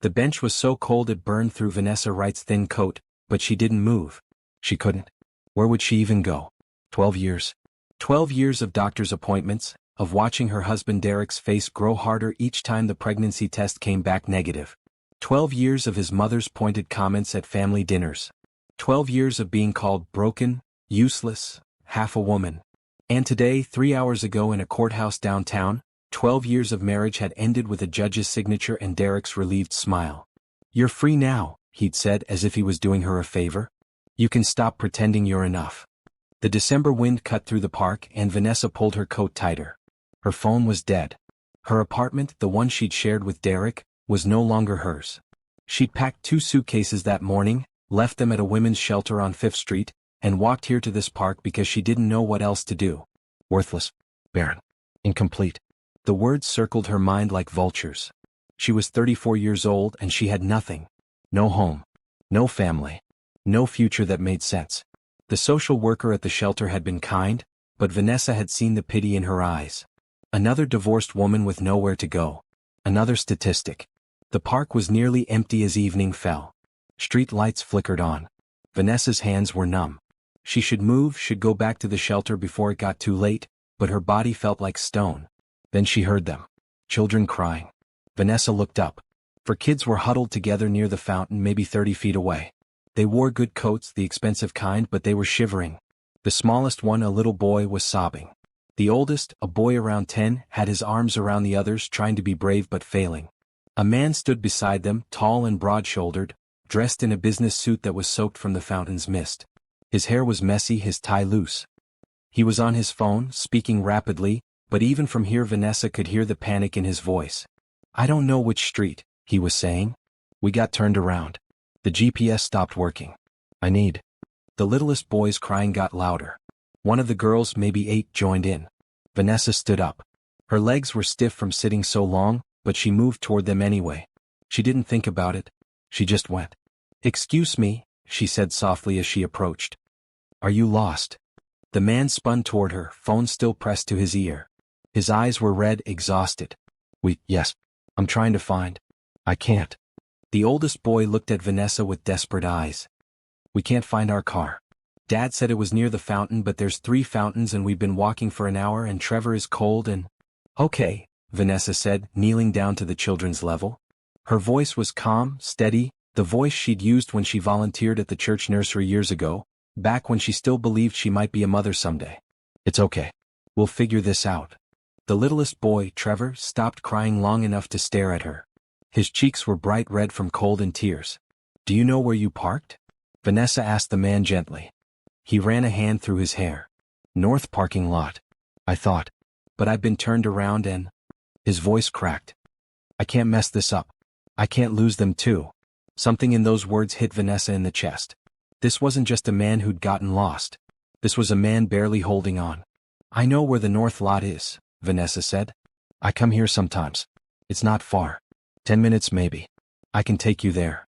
The bench was so cold it burned through Vanessa Wright's thin coat, but she didn't move. She couldn't. Where would she even go? 12 years. 12 years of doctor's appointments, of watching her husband Derek's face grow harder each time the pregnancy test came back negative. 12 years of his mother's pointed comments at family dinners. 12 years of being called broken, useless, half a woman. And today, 3 hours ago in a courthouse downtown, 12 years of marriage had ended with a judge's signature and Derek's relieved smile. "You're free now," he'd said as if he was doing her a favor. "You can stop pretending you're enough." The December wind cut through the park and Vanessa pulled her coat tighter. Her phone was dead. Her apartment, the one she'd shared with Derek, was no longer hers. She'd packed 2 suitcases that morning, left them at a women's shelter on 5th Street, and walked here to this park because she didn't know what else to do. Worthless. Barren. Incomplete. The words circled her mind like vultures. She was 34 years old and she had nothing. No home. No family. No future that made sense. The social worker at the shelter had been kind, but Vanessa had seen the pity in her eyes. Another divorced woman with nowhere to go. Another statistic. The park was nearly empty as evening fell. Street lights flickered on. Vanessa's hands were numb. She should move, should go back to the shelter before it got too late, but her body felt like stone. Then she heard them. Children crying. Vanessa looked up. 4 kids were huddled together near the fountain, maybe 30 feet away. They wore good coats, the expensive kind, but they were shivering. The smallest one, a little boy, was sobbing. The oldest, a boy around 10, had his arms around the others, trying to be brave but failing. A man stood beside them, tall and broad-shouldered, dressed in a business suit that was soaked from the fountain's mist. His hair was messy, his tie loose. He was on his phone, speaking rapidly, but even from here Vanessa could hear the panic in his voice. "I don't know which street," he was saying. "We got turned around. The GPS stopped working. I need..." The littlest boy's crying got louder. One of the girls, maybe 8, joined in. Vanessa stood up. Her legs were stiff from sitting so long, but she moved toward them anyway. She didn't think about it. She just went. "Excuse me," she said softly as she approached. "Are you lost?" The man spun toward her, phone still pressed to his ear. His eyes were red, exhausted. Yes. I'm trying to find. I can't." The oldest boy looked at Vanessa with desperate eyes. "We can't find our car. Dad said it was near the fountain, but there's 3 fountains and we've been walking for an hour and Trevor is cold and..." "Okay," Vanessa said, kneeling down to the children's level. Her voice was calm, steady, the voice she'd used when she volunteered at the church nursery years ago, back when she still believed she might be a mother someday. "It's okay. We'll figure this out." The littlest boy, Trevor, stopped crying long enough to stare at her. His cheeks were bright red from cold and tears. "Do you know where you parked?" Vanessa asked the man gently. He ran a hand through his hair. "North parking lot. I thought. But I've been turned around and..." His voice cracked. "I can't mess this up. I can't lose them too." Something in those words hit Vanessa in the chest. This wasn't just a man who'd gotten lost. This was a man barely holding on. "I know where the north lot is," Vanessa said. "I come here sometimes. It's not far. 10 minutes maybe. I can take you there."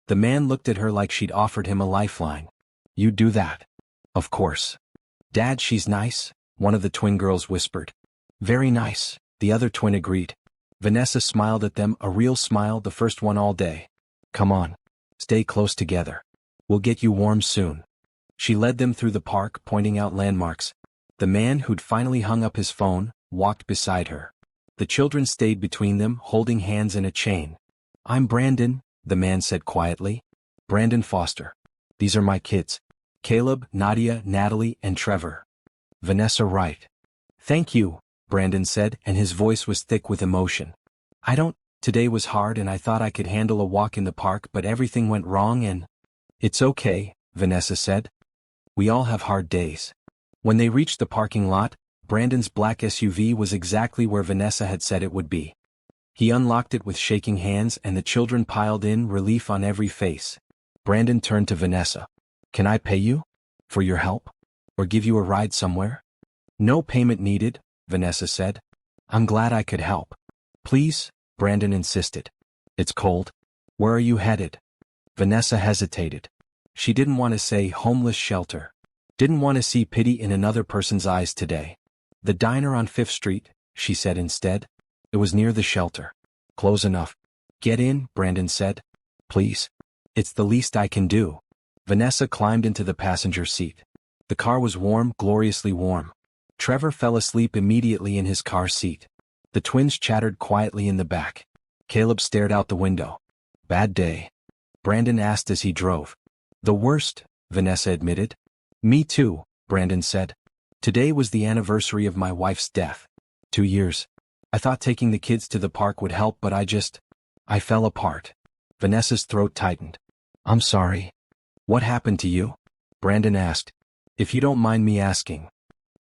The man looked at her like she'd offered him a lifeline. "You'd do that?" "Of course." "Dad, she's nice," one of the twin girls whispered. "Very nice," the other twin agreed. Vanessa smiled at them, a real smile, the first one all day. "Come on. Stay close together. We'll get you warm soon." She led them through the park, pointing out landmarks. The man, who'd finally hung up his phone, walked beside her. The children stayed between them, holding hands in a chain. "I'm Brandon," the man said quietly. "Brandon Foster. These are my kids. Caleb, Nadia, Natalie, and Trevor." "Vanessa Wright." "Thank you," Brandon said, and his voice was thick with emotion. Today was hard and I thought I could handle a walk in the park, but everything went wrong and..." "It's okay," Vanessa said. "We all have hard days." When they reached the parking lot, Brandon's black SUV was exactly where Vanessa had said it would be. He unlocked it with shaking hands and the children piled in, relief on every face. Brandon turned to Vanessa. "Can I pay you? For your help? Or give you a ride somewhere?" "No payment needed," Vanessa said. "I'm glad I could help." "Please," Brandon insisted. "It's cold. Where are you headed?" Vanessa hesitated. She didn't want to say homeless shelter. Didn't want to see pity in another person's eyes today. "The diner on 5th Street," she said instead. It was near the shelter. "Close enough. Get in, Brandon said. Please. It's the least I can do. Vanessa climbed into the passenger seat. The car was warm, gloriously warm. Trevor fell asleep immediately in his car seat. The twins chattered quietly in the back. Caleb stared out the window. Bad day. Brandon asked as he drove. The worst, Vanessa admitted. Me too, Brandon said. Today was the anniversary of my wife's death. 2 years. I thought taking the kids to the park would help, but I fell apart. Vanessa's throat tightened. I'm sorry. What happened to you? Brandon asked. If you don't mind me asking.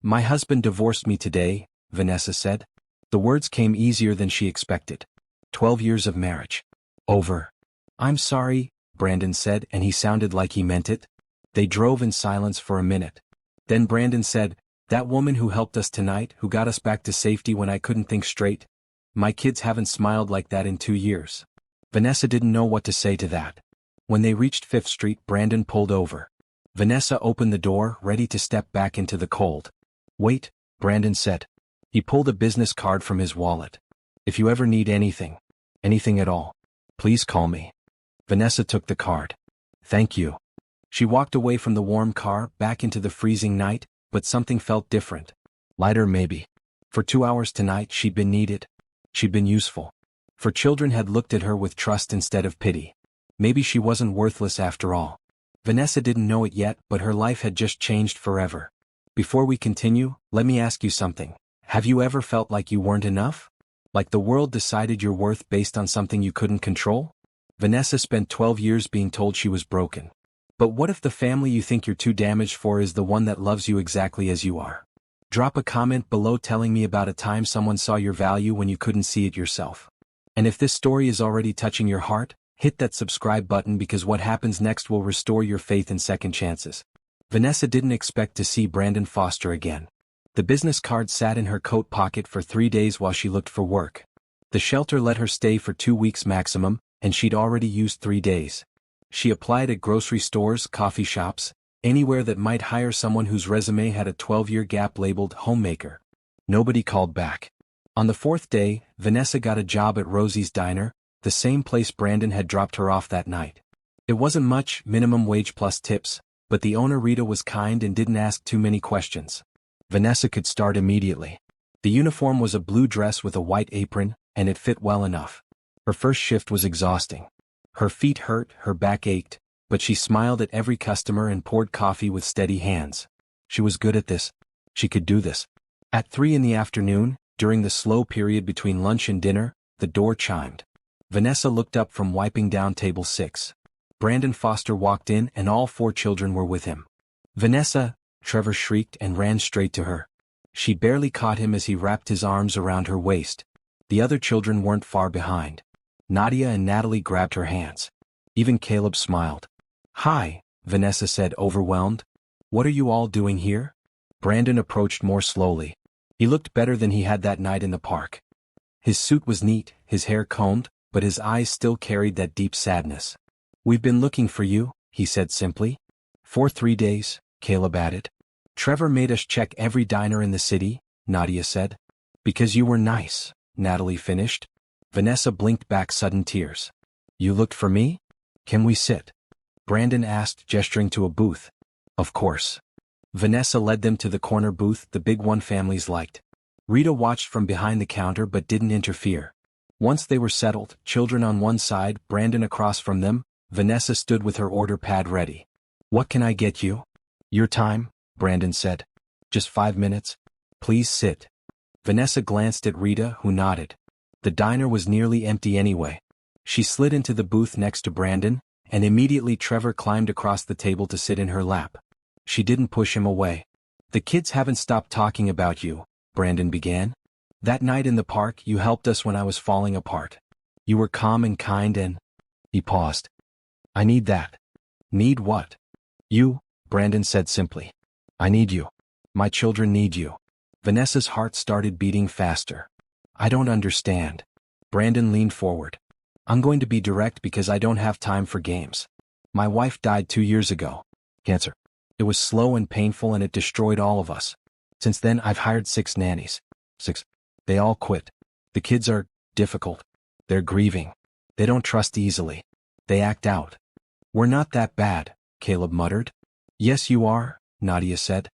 My husband divorced me today, Vanessa said. The words came easier than she expected. 12 years of marriage. Over. I'm sorry, Brandon said, and he sounded like he meant it. They drove in silence for a minute. Then Brandon said, that woman who helped us tonight, who got us back to safety when I couldn't think straight. My kids haven't smiled like that in 2 years. Vanessa didn't know what to say to that. When they reached 5th Street, Brandon pulled over. Vanessa opened the door, ready to step back into the cold. Wait, Brandon said. He pulled a business card from his wallet. If you ever need anything at all, please call me. Vanessa took the card. Thank you. She walked away from the warm car, back into the freezing night, but something felt different. Lighter maybe. For 2 hours tonight she'd been needed. She'd been useful. For children had looked at her with trust instead of pity. Maybe she wasn't worthless after all. Vanessa didn't know it yet, but her life had just changed forever. Before we continue, let me ask you something. Have you ever felt like you weren't enough? Like the world decided your worth based on something you couldn't control? Vanessa spent 12 years being told she was broken. But what if the family you think you're too damaged for is the one that loves you exactly as you are? Drop a comment below telling me about a time someone saw your value when you couldn't see it yourself. And if this story is already touching your heart, hit that subscribe button, because what happens next will restore your faith in second chances. Vanessa didn't expect to see Brandon Foster again. The business card sat in her coat pocket for 3 days while she looked for work. The shelter let her stay for 2 weeks maximum, and she'd already used 3 days. She applied at grocery stores, coffee shops, anywhere that might hire someone whose resume had a 12-year gap labeled homemaker. Nobody called back. On the 4th day, Vanessa got a job at Rosie's Diner, the same place Brandon had dropped her off that night. It wasn't much, minimum wage plus tips, but the owner Rita was kind and didn't ask too many questions. Vanessa could start immediately. The uniform was a blue dress with a white apron, and it fit well enough. Her first shift was exhausting. Her feet hurt, her back ached, but she smiled at every customer and poured coffee with steady hands. She was good at this. She could do this. At 3 in the afternoon, during the slow period between lunch and dinner, the door chimed. Vanessa looked up from wiping down table 6. Brandon Foster walked in, and all 4 children were with him. Vanessa, Trevor shrieked and ran straight to her. She barely caught him as he wrapped his arms around her waist. The other children weren't far behind. Nadia and Natalie grabbed her hands. Even Caleb smiled. Hi, Vanessa said, overwhelmed. What are you all doing here? Brandon approached more slowly. He looked better than he had that night in the park. His suit was neat, his hair combed, but his eyes still carried that deep sadness. We've been looking for you, he said simply. For 3 days, Caleb added. Trevor made us check every diner in the city, Nadia said. Because you were nice, Natalie finished. Vanessa blinked back sudden tears. You looked for me? Can we sit? Brandon asked, gesturing to a booth. Of course. Vanessa led them to the corner booth, the big one families liked. Rita watched from behind the counter but didn't interfere. Once they were settled, children on one side, Brandon across from them, Vanessa stood with her order pad ready. What can I get you? Your time, Brandon said. Just 5 minutes. Please sit. Vanessa glanced at Rita, who nodded. The diner was nearly empty anyway. She slid into the booth next to Brandon, and immediately Trevor climbed across the table to sit in her lap. She didn't push him away. The kids haven't stopped talking about you, Brandon began. That night in the park, you helped us when I was falling apart. You were calm and kind and... He paused. I need that. Need what? You, Brandon said simply. I need you. My children need you. Vanessa's heart started beating faster. I don't understand. Brandon leaned forward. I'm going to be direct because I don't have time for games. My wife died 2 years ago. Cancer. It was slow and painful and it destroyed all of us. Since then I've hired 6 nannies. 6. They all quit. The kids are difficult. They're grieving. They don't trust easily. They act out. We're not that bad, Caleb muttered. Yes you are, Nadia said.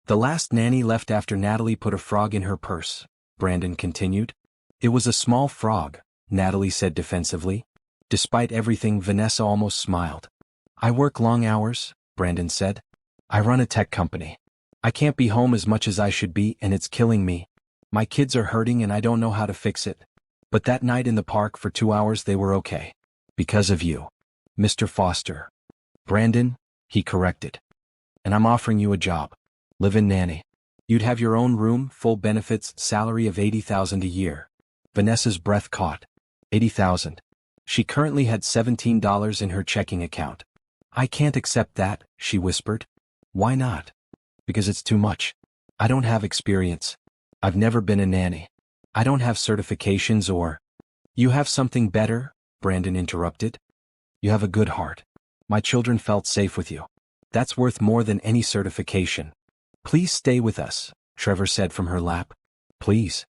The last nanny left after Natalie put a frog in her purse, Brandon continued. It was a small frog, Natalie said defensively. Despite everything, Vanessa almost smiled. I work long hours, Brandon said. I run a tech company. I can't be home as much as I should be and it's killing me. My kids are hurting and I don't know how to fix it. But that night in the park for 2 hours they were okay. Because of you. Mr. Foster. Brandon, he corrected. And I'm offering you a job. Live-in nanny. You'd have your own room, full benefits, salary of $80,000 a year. Vanessa's breath caught. $80,000. She currently had $17 in her checking account. I can't accept that, she whispered. Why not? Because it's too much. I don't have experience. I've never been a nanny. I don't have certifications or... You have something better, Brandon interrupted. You have a good heart. My children felt safe with you. That's worth more than any certification. Please stay with us, Trevor said from her lap. Please.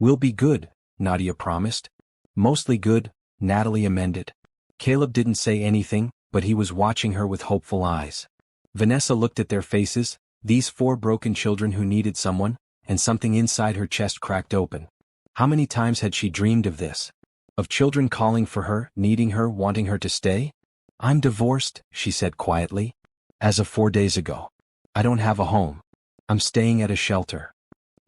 We'll be good, Nadia promised. Mostly good, Natalie amended. Caleb didn't say anything, but he was watching her with hopeful eyes. Vanessa looked at their faces, these 4 broken children who needed someone, and something inside her chest cracked open. How many times had she dreamed of this? Of children calling for her, needing her, wanting her to stay? I'm divorced, she said quietly. As of 4 days ago. I don't have a home. I'm staying at a shelter.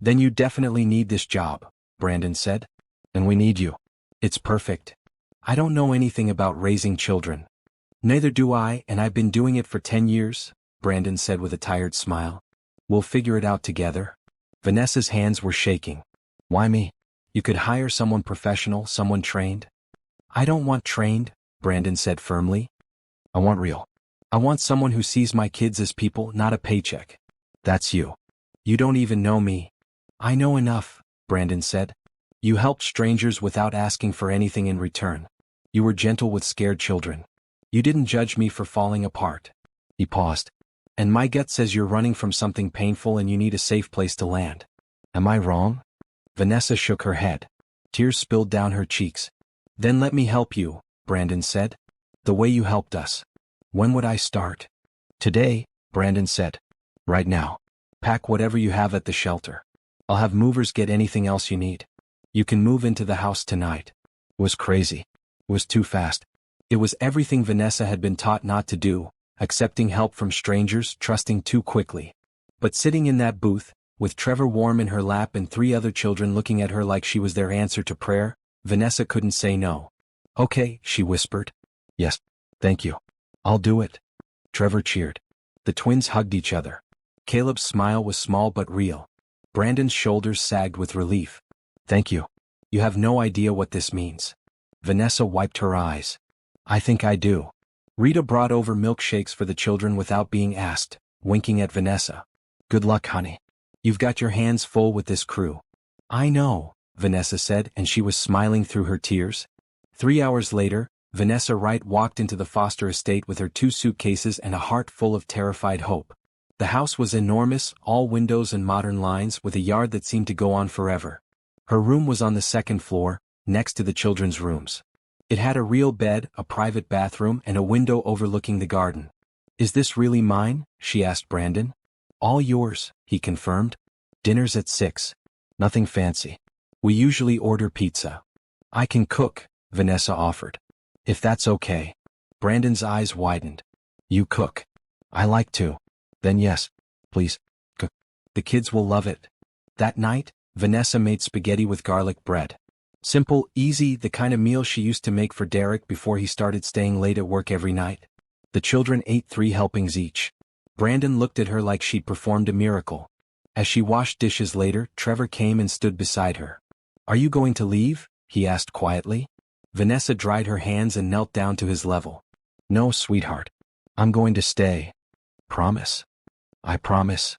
Then you definitely need this job, Brandon said. And we need you. It's perfect. I don't know anything about raising children. Neither do I, and I've been doing it for 10 years, Brandon said with a tired smile. We'll figure it out together. Vanessa's hands were shaking. Why me? You could hire someone professional, someone trained. I don't want trained, Brandon said firmly. I want real. I want someone who sees my kids as people, not a paycheck. That's you. You don't even know me. I know enough, Brandon said. You helped strangers without asking for anything in return. You were gentle with scared children. You didn't judge me for falling apart. He paused. And my gut says you're running from something painful and you need a safe place to land. Am I wrong? Vanessa shook her head. Tears spilled down her cheeks. Then let me help you, Brandon said. The way you helped us. When would I start? Today, Brandon said. Right now. Pack whatever you have at the shelter. I'll have movers get anything else you need. You can move into the house tonight. It was crazy. It was too fast. It was everything Vanessa had been taught not to do, accepting help from strangers, trusting too quickly. But sitting in that booth, with Trevor warm in her lap and 3 other children looking at her like she was their answer to prayer, Vanessa couldn't say no. Okay, she whispered. Yes, thank you. I'll do it. Trevor cheered. The twins hugged each other. Caleb's smile was small but real. Brandon's shoulders sagged with relief. Thank you. You have no idea what this means. Vanessa wiped her eyes. I think I do. Rita brought over milkshakes for the children without being asked, winking at Vanessa. Good luck, honey. You've got your hands full with this crew. I know, Vanessa said, and she was smiling through her tears. 3 hours later, Vanessa Wright walked into the Foster estate with her 2 suitcases and a heart full of terrified hope. The house was enormous, all windows and modern lines, with a yard that seemed to go on forever. Her room was on the 2nd floor, next to the children's rooms. It had a real bed, a private bathroom, and a window overlooking the garden. Is this really mine? She asked Brandon. All yours, he confirmed. Dinner's at 6. Nothing fancy. We usually order pizza. I can cook, Vanessa offered. If that's okay. Brandon's eyes widened. You cook. I like to. Then yes, please, cook. The kids will love it. That night, Vanessa made spaghetti with garlic bread. Simple, easy, the kind of meal she used to make for Derek before he started staying late at work every night. The children ate 3 helpings each. Brandon looked at her like she'd performed a miracle. As she washed dishes later, Trevor came and stood beside her. Are you going to leave? He asked quietly. Vanessa dried her hands and knelt down to his level. No, sweetheart. I'm going to stay. Promise? I promise.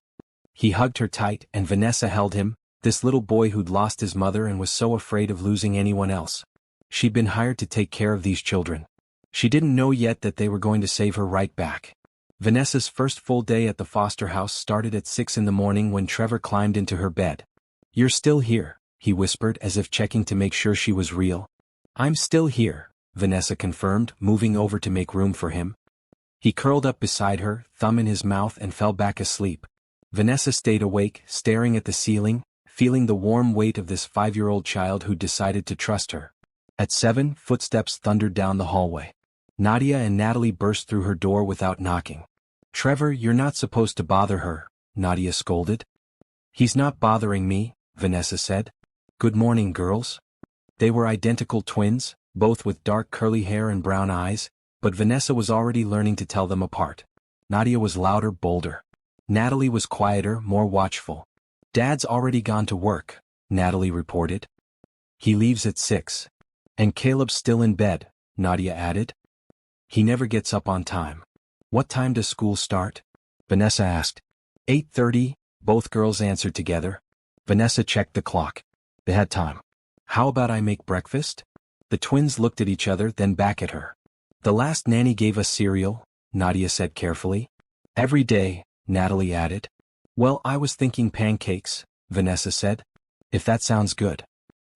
He hugged her tight, and Vanessa held him, this little boy who'd lost his mother and was so afraid of losing anyone else. She'd been hired to take care of these children. She didn't know yet that they were going to save her right back. Vanessa's first full day at the Foster house started at 6 in the morning when Trevor climbed into her bed. You're still here, he whispered as if checking to make sure she was real. I'm still here, Vanessa confirmed, moving over to make room for him. He curled up beside her, thumb in his mouth, and fell back asleep. Vanessa stayed awake, staring at the ceiling, feeling the warm weight of this 5-year-old child who decided to trust her. At 7, footsteps thundered down the hallway. Nadia and Natalie burst through her door without knocking. "Trevor, you're not supposed to bother her," Nadia scolded. "He's not bothering me," Vanessa said. "Good morning, girls." They were identical twins, both with dark curly hair and brown eyes, but Vanessa was already learning to tell them apart. Nadia was louder, bolder. Natalie was quieter, more watchful. "Dad's already gone to work," Natalie reported. "He leaves at 6. And Caleb's still in bed," Nadia added. "He never gets up on time." "What time does school start?" Vanessa asked. 8:30, both girls answered together. Vanessa checked the clock. They had time. "How about I make breakfast?" The twins looked at each other, then back at her. "The last nanny gave us cereal," Nadia said carefully. "Every day," Natalie added. "Well, I was thinking pancakes," Vanessa said. "If that sounds good."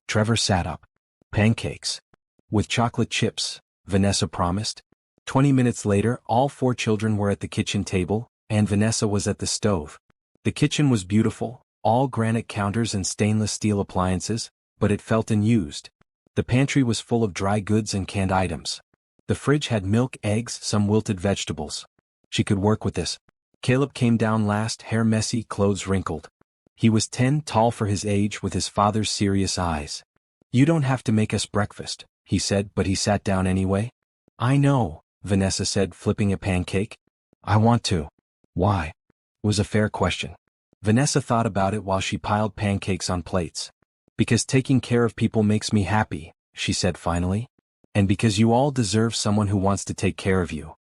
Trevor sat up. "Pancakes. With chocolate chips," Vanessa promised. 20 minutes later, all 4 children were at the kitchen table, and Vanessa was at the stove. The kitchen was beautiful, all granite counters and stainless steel appliances, but it felt unused. The pantry was full of dry goods and canned items. The fridge had milk, eggs, some wilted vegetables. She could work with this. Caleb came down last, hair messy, clothes wrinkled. He was 10, tall for his age, with his father's serious eyes. "You don't have to make us breakfast," he said, but he sat down anyway. "I know," Vanessa said, flipping a pancake. "I want to." "Why?" It was a fair question. Vanessa thought about it while she piled pancakes on plates. "Because taking care of people makes me happy," she said finally. "And because you all deserve someone who wants to take care of you."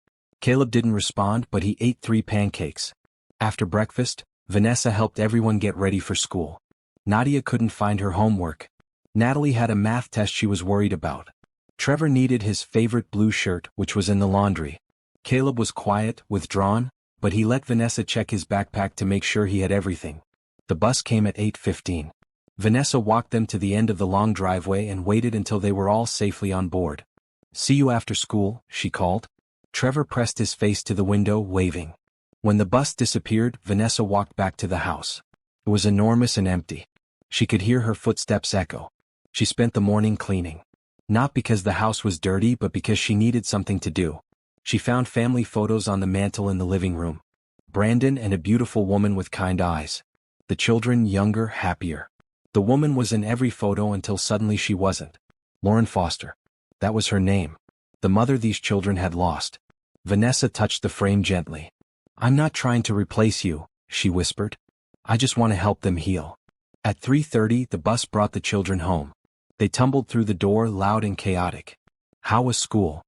Caleb didn't respond, but he ate 3 pancakes. After breakfast, Vanessa helped everyone get ready for school. Nadia couldn't find her homework. Natalie had a math test she was worried about. Trevor needed his favorite blue shirt, which was in the laundry. Caleb was quiet, withdrawn, but he let Vanessa check his backpack to make sure he had everything. The bus came at 8:15. Vanessa walked them to the end of the long driveway and waited until they were all safely on board. "See you after school," she called. Trevor pressed his face to the window, waving. When the bus disappeared, Vanessa walked back to the house. It was enormous and empty. She could hear her footsteps echo. She spent the morning cleaning. Not because the house was dirty, but because she needed something to do. She found family photos on the mantel in the living room. Brandon and a beautiful woman with kind eyes. The children younger, happier. The woman was in every photo until suddenly she wasn't. Lauren Foster. That was her name. The mother these children had lost. Vanessa touched the frame gently. "I'm not trying to replace you," she whispered. "I just want to help them heal." At 3:30, the bus brought the children home. They tumbled through the door, loud and chaotic. "How was school?"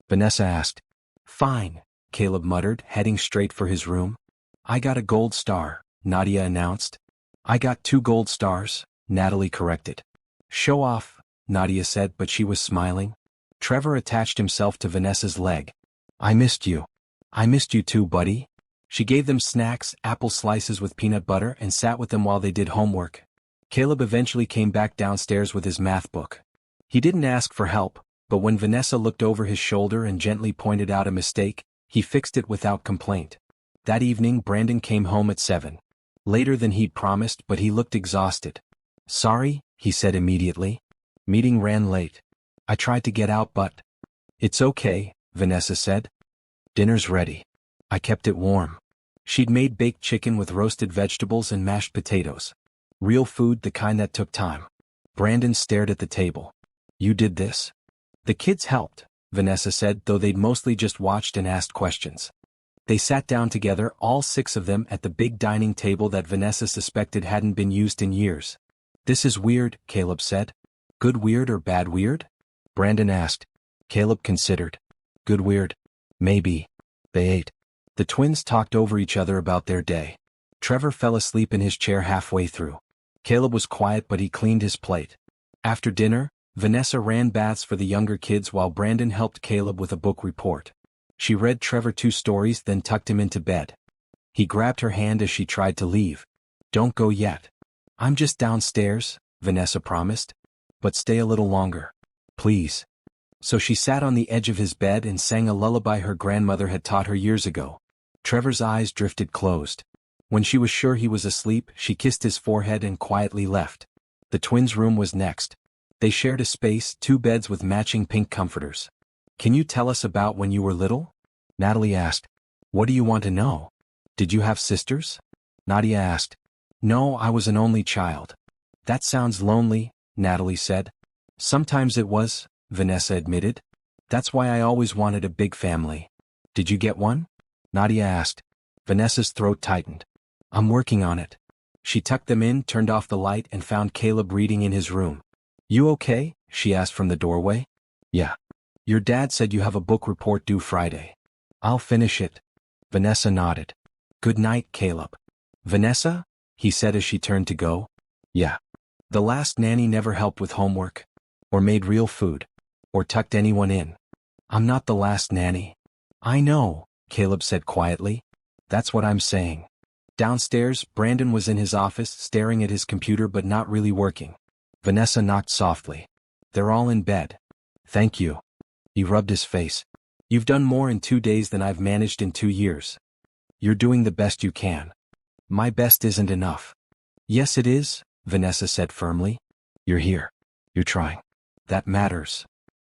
Vanessa asked. "Fine," Caleb muttered, heading straight for his room. "I got a gold star," Nadia announced. "I got 2 gold stars," Natalie corrected. "Show off," Nadia said, but she was smiling. Trevor attached himself to Vanessa's leg. "I missed you." "I missed you too, buddy." She gave them snacks, apple slices with peanut butter, and sat with them while they did homework. Caleb eventually came back downstairs with his math book. He didn't ask for help, but when Vanessa looked over his shoulder and gently pointed out a mistake, he fixed it without complaint. That evening, Brandon came home at 7. Later than he'd promised, but he looked exhausted. "Sorry," he said immediately. "Meeting ran late. I tried to get out, but—" "It's okay," Vanessa said. "Dinner's ready. I kept it warm." She'd made baked chicken with roasted vegetables and mashed potatoes. Real food, the kind that took time. Brandon stared at the table. "You did this?" "The kids helped," Vanessa said, though they'd mostly just watched and asked questions. They sat down together, all 6 of them, at the big dining table that Vanessa suspected hadn't been used in years. "This is weird," Caleb said. "Good weird or bad weird?" Brandon asked. Caleb considered. "Good weird. Maybe." They ate. The twins talked over each other about their day. Trevor fell asleep in his chair halfway through. Caleb was quiet, but he cleaned his plate. After dinner, Vanessa ran baths for the younger kids while Brandon helped Caleb with a book report. She read Trevor 2 stories, then tucked him into bed. He grabbed her hand as she tried to leave. "Don't go yet." "I'm just downstairs," Vanessa promised. "But stay a little longer. Please." So she sat on the edge of his bed and sang a lullaby her grandmother had taught her years ago. Trevor's eyes drifted closed. When she was sure he was asleep, she kissed his forehead and quietly left. The twins' room was next. They shared a space, 2 beds with matching pink comforters. "Can you tell us about when you were little?" Natalie asked. "What do you want to know? Did you have sisters?" Nadia asked. "No, I was an only child." "That sounds lonely," Natalie said. "Sometimes it was," Vanessa admitted. "That's why I always wanted a big family." "Did you get one?" Nadia asked. Vanessa's throat tightened. "I'm working on it." She tucked them in, turned off the light, and found Caleb reading in his room. "You okay?" she asked from the doorway. "Yeah. Your dad said you have a book report due Friday." "I'll finish it." Vanessa nodded. "Good night, Caleb." "Vanessa?" he said as she turned to go. "Yeah. The last nanny never helped with homework. Or made real food. Or tucked anyone in. I'm not the last nanny." "I know," Caleb said quietly. "That's what I'm saying." Downstairs, Brandon was in his office, staring at his computer but not really working. Vanessa knocked softly. "They're all in bed." "Thank you." He rubbed his face. "You've done more in 2 days than I've managed in 2 years. You're doing the best you can." "My best isn't enough." "Yes it is," Vanessa said firmly. "You're here. You're trying. That matters."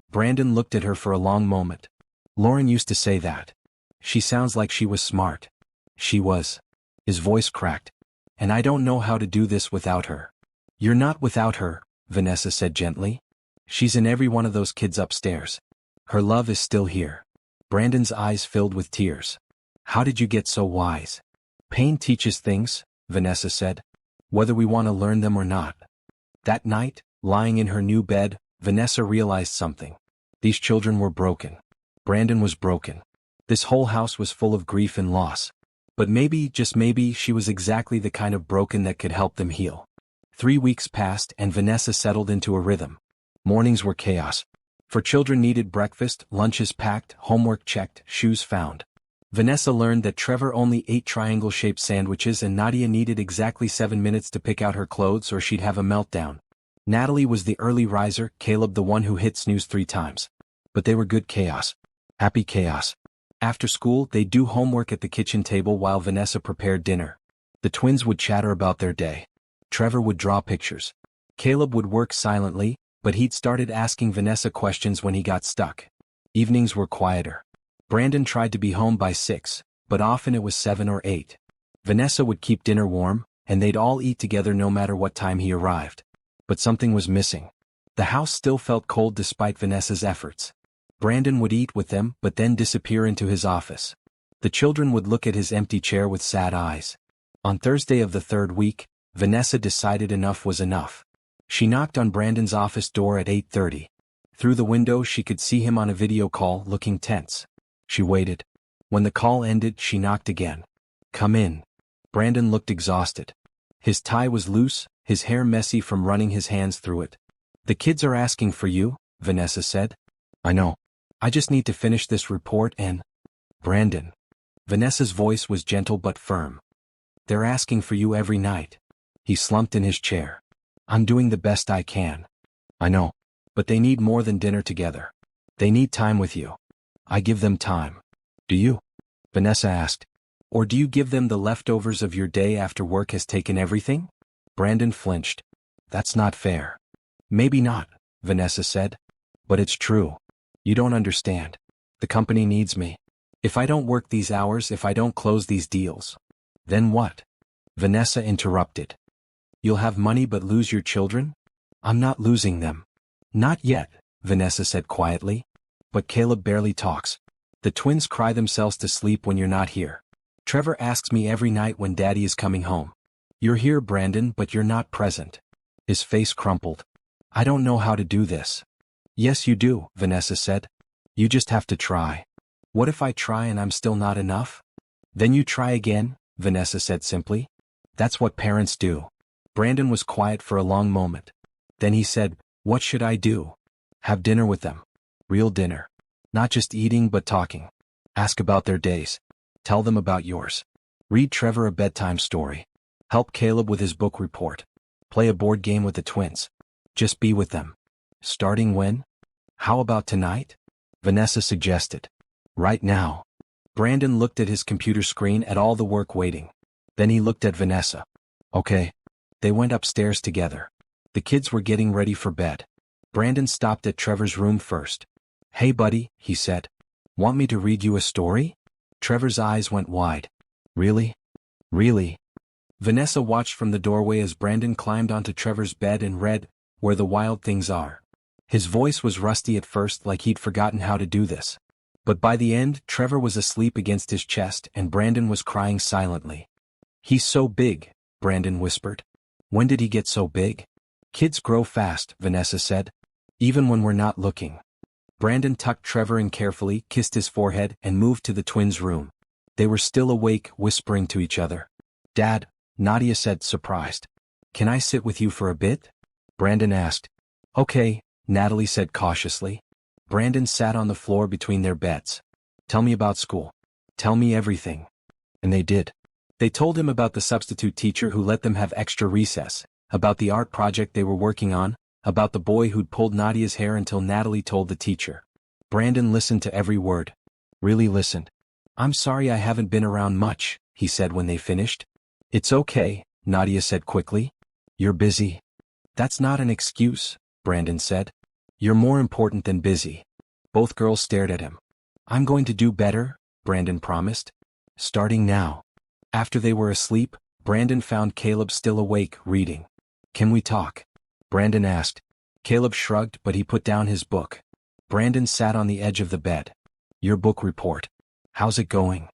Brandon looked at her for a long moment. "Lauren used to say that. She sounds like she was smart." "She was." His voice cracked. "And I don't know how to do this without her." "You're not without her," Vanessa said gently. "She's in every one of those kids upstairs. Her love is still here." Brandon's eyes filled with tears. "How did you get so wise?" "Pain teaches things," Vanessa said. "Whether we want to learn them or not." That night, lying in her new bed, Vanessa realized something. These children were broken. Brandon was broken. This whole house was full of grief and loss. But maybe, just maybe, she was exactly the kind of broken that could help them heal. 3 weeks passed and Vanessa settled into a rhythm. Mornings were chaos. For children needed breakfast, lunches packed, homework checked, shoes found. Vanessa learned that Trevor only ate triangle-shaped sandwiches and Nadia needed exactly 7 minutes to pick out her clothes or she'd have a meltdown. Natalie was the early riser, Caleb the one who hit snooze 3 times. But they were good chaos. Happy chaos. After school, they'd do homework at the kitchen table while Vanessa prepared dinner. The twins would chatter about their day. Trevor would draw pictures. Caleb would work silently, but he'd started asking Vanessa questions when he got stuck. Evenings were quieter. Brandon tried to be home by 6, but often it was 7 or 8. Vanessa would keep dinner warm, and they'd all eat together no matter what time he arrived. But something was missing. The house still felt cold despite Vanessa's efforts. Brandon would eat with them but then disappear into his office. The children would look at his empty chair with sad eyes. On Thursday of the 3rd week, Vanessa decided enough was enough. She knocked on Brandon's office door at 8:30. Through the window she could see him on a video call, looking tense. She waited. When the call ended, she knocked again. "Come in." Brandon looked exhausted. His tie was loose, his hair messy from running his hands through it. "The kids are asking for you," Vanessa said. "I know. I just need to finish this report and—" "Brandon." Vanessa's voice was gentle but firm. "They're asking for you every night." He slumped in his chair. "I'm doing the best I can." "I know. But they need more than dinner together. They need time with you." "I give them time." "Do you?" Vanessa asked. "Or do you give them the leftovers of your day after work has taken everything?" Brandon flinched. "That's not fair." "Maybe not," Vanessa said. "But it's true. You don't understand. The company needs me. If I don't work these hours, if I don't close these deals, then what?" Vanessa interrupted. "You'll have money but lose your children?" "I'm not losing them." "Not yet," Vanessa said quietly. "But Caleb barely talks. The twins cry themselves to sleep when you're not here. Trevor asks me every night when Daddy is coming home. You're here, Brandon, but you're not present." His face crumpled. "I don't know how to do this." "Yes you do," Vanessa said. "You just have to try." "What if I try and I'm still not enough?" "Then you try again," Vanessa said simply. "That's what parents do." Brandon was quiet for a long moment. Then he said, "What should I do?" "Have dinner with them. Real dinner. Not just eating but talking. Ask about their days. Tell them about yours. Read Trevor a bedtime story. Help Caleb with his book report. Play a board game with the twins. Just be with them." "Starting when?" How about tonight? Vanessa suggested. Right now. Brandon looked at his computer screen at all the work waiting. Then he looked at Vanessa. Okay. They went upstairs together. The kids were getting ready for bed. Brandon stopped at Trevor's room first. Hey buddy, he said. Want me to read you a story? Trevor's eyes went wide. Really? Really? Vanessa watched from the doorway as Brandon climbed onto Trevor's bed and read, Where the Wild Things Are. His voice was rusty at first, like he'd forgotten how to do this. But by the end, Trevor was asleep against his chest and Brandon was crying silently. He's so big, Brandon whispered. When did he get so big? Kids grow fast, Vanessa said. Even when we're not looking. Brandon tucked Trevor in carefully, kissed his forehead, and moved to the twins' room. They were still awake, whispering to each other. Dad, Nadia said, surprised. Can I sit with you for a bit? Brandon asked. Okay, Natalie said cautiously. Brandon sat on the floor between their beds. Tell me about school. Tell me everything. And they did. They told him about the substitute teacher who let them have extra recess, about the art project they were working on, about the boy who'd pulled Nadia's hair until Natalie told the teacher. Brandon listened to every word. Really listened. I'm sorry I haven't been around much, he said when they finished. It's okay, Nadia said quickly. You're busy. That's not an excuse, Brandon said. You're more important than busy. Both girls stared at him. I'm going to do better, Brandon promised. Starting now. After they were asleep, Brandon found Caleb still awake, reading. Can we talk? Brandon asked. Caleb shrugged, but he put down his book. Brandon sat on the edge of the bed. Your book report. How's it going?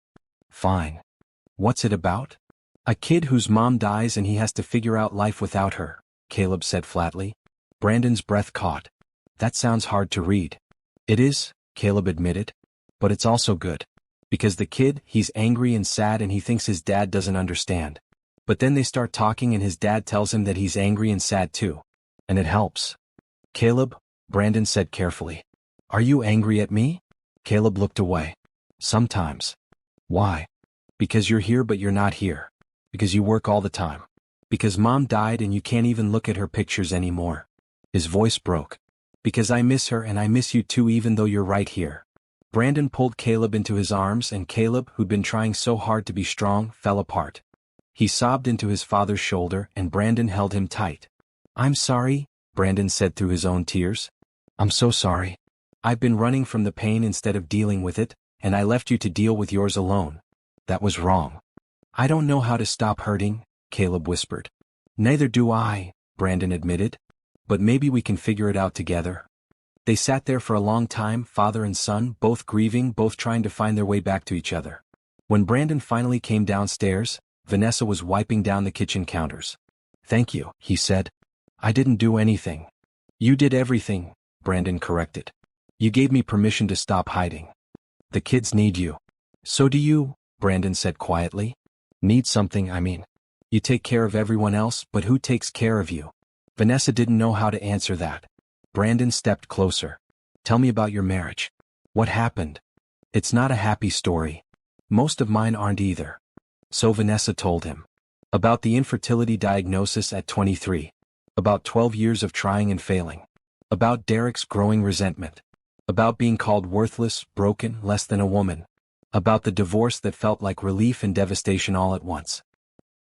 Fine. What's it about? A kid whose mom dies and he has to figure out life without her, Caleb said flatly. Brandon's breath caught. That sounds hard to read. It is, Caleb admitted. But it's also good. Because the kid, he's angry and sad and he thinks his dad doesn't understand. But then they start talking and his dad tells him that he's angry and sad too. And it helps. Caleb, Brandon said carefully. Are you angry at me? Caleb looked away. Sometimes. Why? Because you're here but you're not here. Because you work all the time. Because mom died and you can't even look at her pictures anymore. His voice broke. Because I miss her and I miss you too even though you're right here. Brandon pulled Caleb into his arms and Caleb, who'd been trying so hard to be strong, fell apart. He sobbed into his father's shoulder and Brandon held him tight. I'm sorry, Brandon said through his own tears. I'm so sorry. I've been running from the pain instead of dealing with it, and I left you to deal with yours alone. That was wrong. I don't know how to stop hurting, Caleb whispered. Neither do I, Brandon admitted. But maybe we can figure it out together. They sat there for a long time, father and son, both grieving, both trying to find their way back to each other. When Brandon finally came downstairs, Vanessa was wiping down the kitchen counters. Thank you, he said. I didn't do anything. You did everything, Brandon corrected. You gave me permission to stop hiding. The kids need you. So do you, Brandon said quietly. Need something, I mean. You take care of everyone else, but who takes care of you? Vanessa didn't know how to answer that. Brandon stepped closer. Tell me about your marriage. What happened? It's not a happy story. Most of mine aren't either. So Vanessa told him. About the infertility diagnosis at 23. About 12 years of trying and failing. About Derek's growing resentment. About being called worthless, broken, less than a woman. About the divorce that felt like relief and devastation all at once.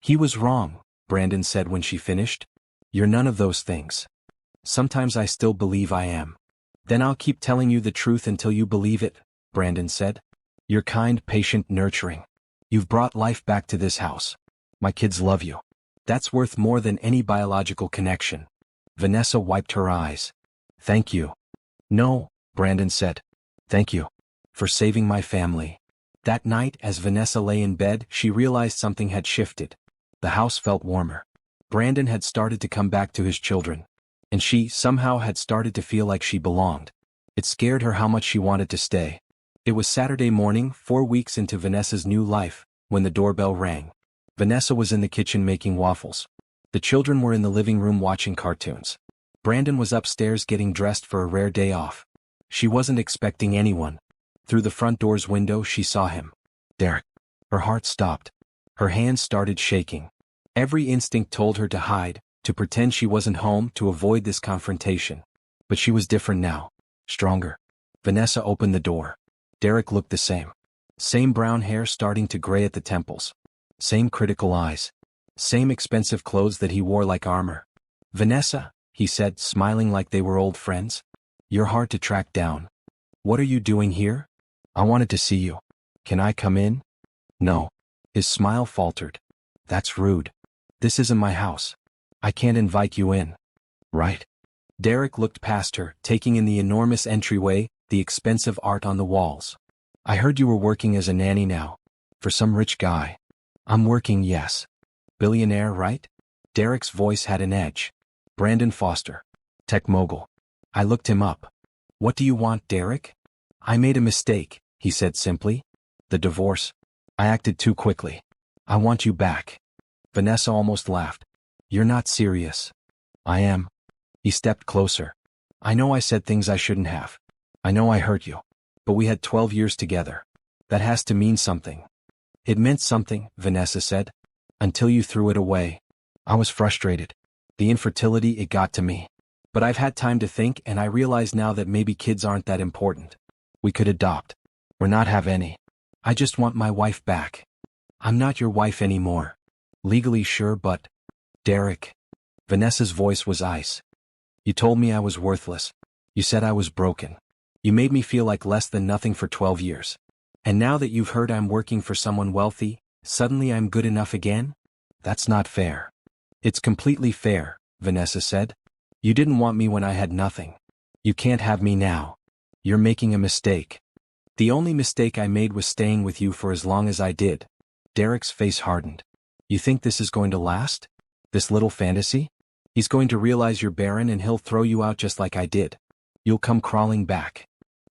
He was wrong, Brandon said when she finished. You're none of those things. Sometimes I still believe I am. Then I'll keep telling you the truth until you believe it, Brandon said. You're kind, patient, nurturing. You've brought life back to this house. My kids love you. That's worth more than any biological connection. Vanessa wiped her eyes. Thank you. No, Brandon said. Thank you. For saving my family. That night, as Vanessa lay in bed, she realized something had shifted. The house felt warmer. Brandon had started to come back to his children. And she, somehow, had started to feel like she belonged. It scared her how much she wanted to stay. It was Saturday morning, 4 weeks into Vanessa's new life, when the doorbell rang. Vanessa was in the kitchen making waffles. The children were in the living room watching cartoons. Brandon was upstairs getting dressed for a rare day off. She wasn't expecting anyone. Through the front door's window she saw him. Derek. Her heart stopped. Her hands started shaking. Every instinct told her to hide, to pretend she wasn't home, to avoid this confrontation. But she was different now. Stronger. Vanessa opened the door. Derek looked the same. Same brown hair starting to gray at the temples. Same critical eyes. Same expensive clothes that he wore like armor. Vanessa, he said, smiling like they were old friends. You're hard to track down. What are you doing here? I wanted to see you. Can I come in? No. His smile faltered. That's rude. This isn't my house. I can't invite you in. Right? Derek looked past her, taking in the enormous entryway, the expensive art on the walls. I heard you were working as a nanny now. For some rich guy. I'm working, yes. Billionaire, right? Derek's voice had an edge. Brandon Foster. Tech mogul. I looked him up. What do you want, Derek? I made a mistake, he said simply. The divorce. I acted too quickly. I want you back. Vanessa almost laughed. You're not serious. I am. He stepped closer. I know I said things I shouldn't have. I know I hurt you. But we had 12 years together. That has to mean something. It meant something, Vanessa said. Until you threw it away. I was frustrated. The infertility, it got to me. But I've had time to think, and I realize now that maybe kids aren't that important. We could adopt. Or not have any. I just want my wife back. I'm not your wife anymore. Legally sure, but... Derek. Vanessa's voice was ice. You told me I was worthless. You said I was broken. You made me feel like less than nothing for 12 years. And now that you've heard I'm working for someone wealthy, suddenly I'm good enough again? That's not fair. It's completely fair, Vanessa said. You didn't want me when I had nothing. You can't have me now. You're making a mistake. The only mistake I made was staying with you for as long as I did. Derek's face hardened. You think this is going to last? This little fantasy? He's going to realize you're barren and he'll throw you out just like I did. You'll come crawling back.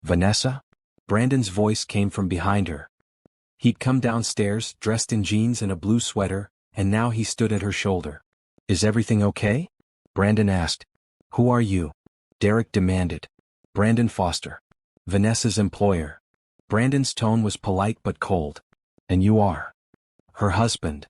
Vanessa? Brandon's voice came from behind her. He'd come downstairs, dressed in jeans and a blue sweater, and now he stood at her shoulder. Is everything okay? Brandon asked. Who are you? Derek demanded. Brandon Foster. Vanessa's employer. Brandon's tone was polite but cold. And you are? Her husband.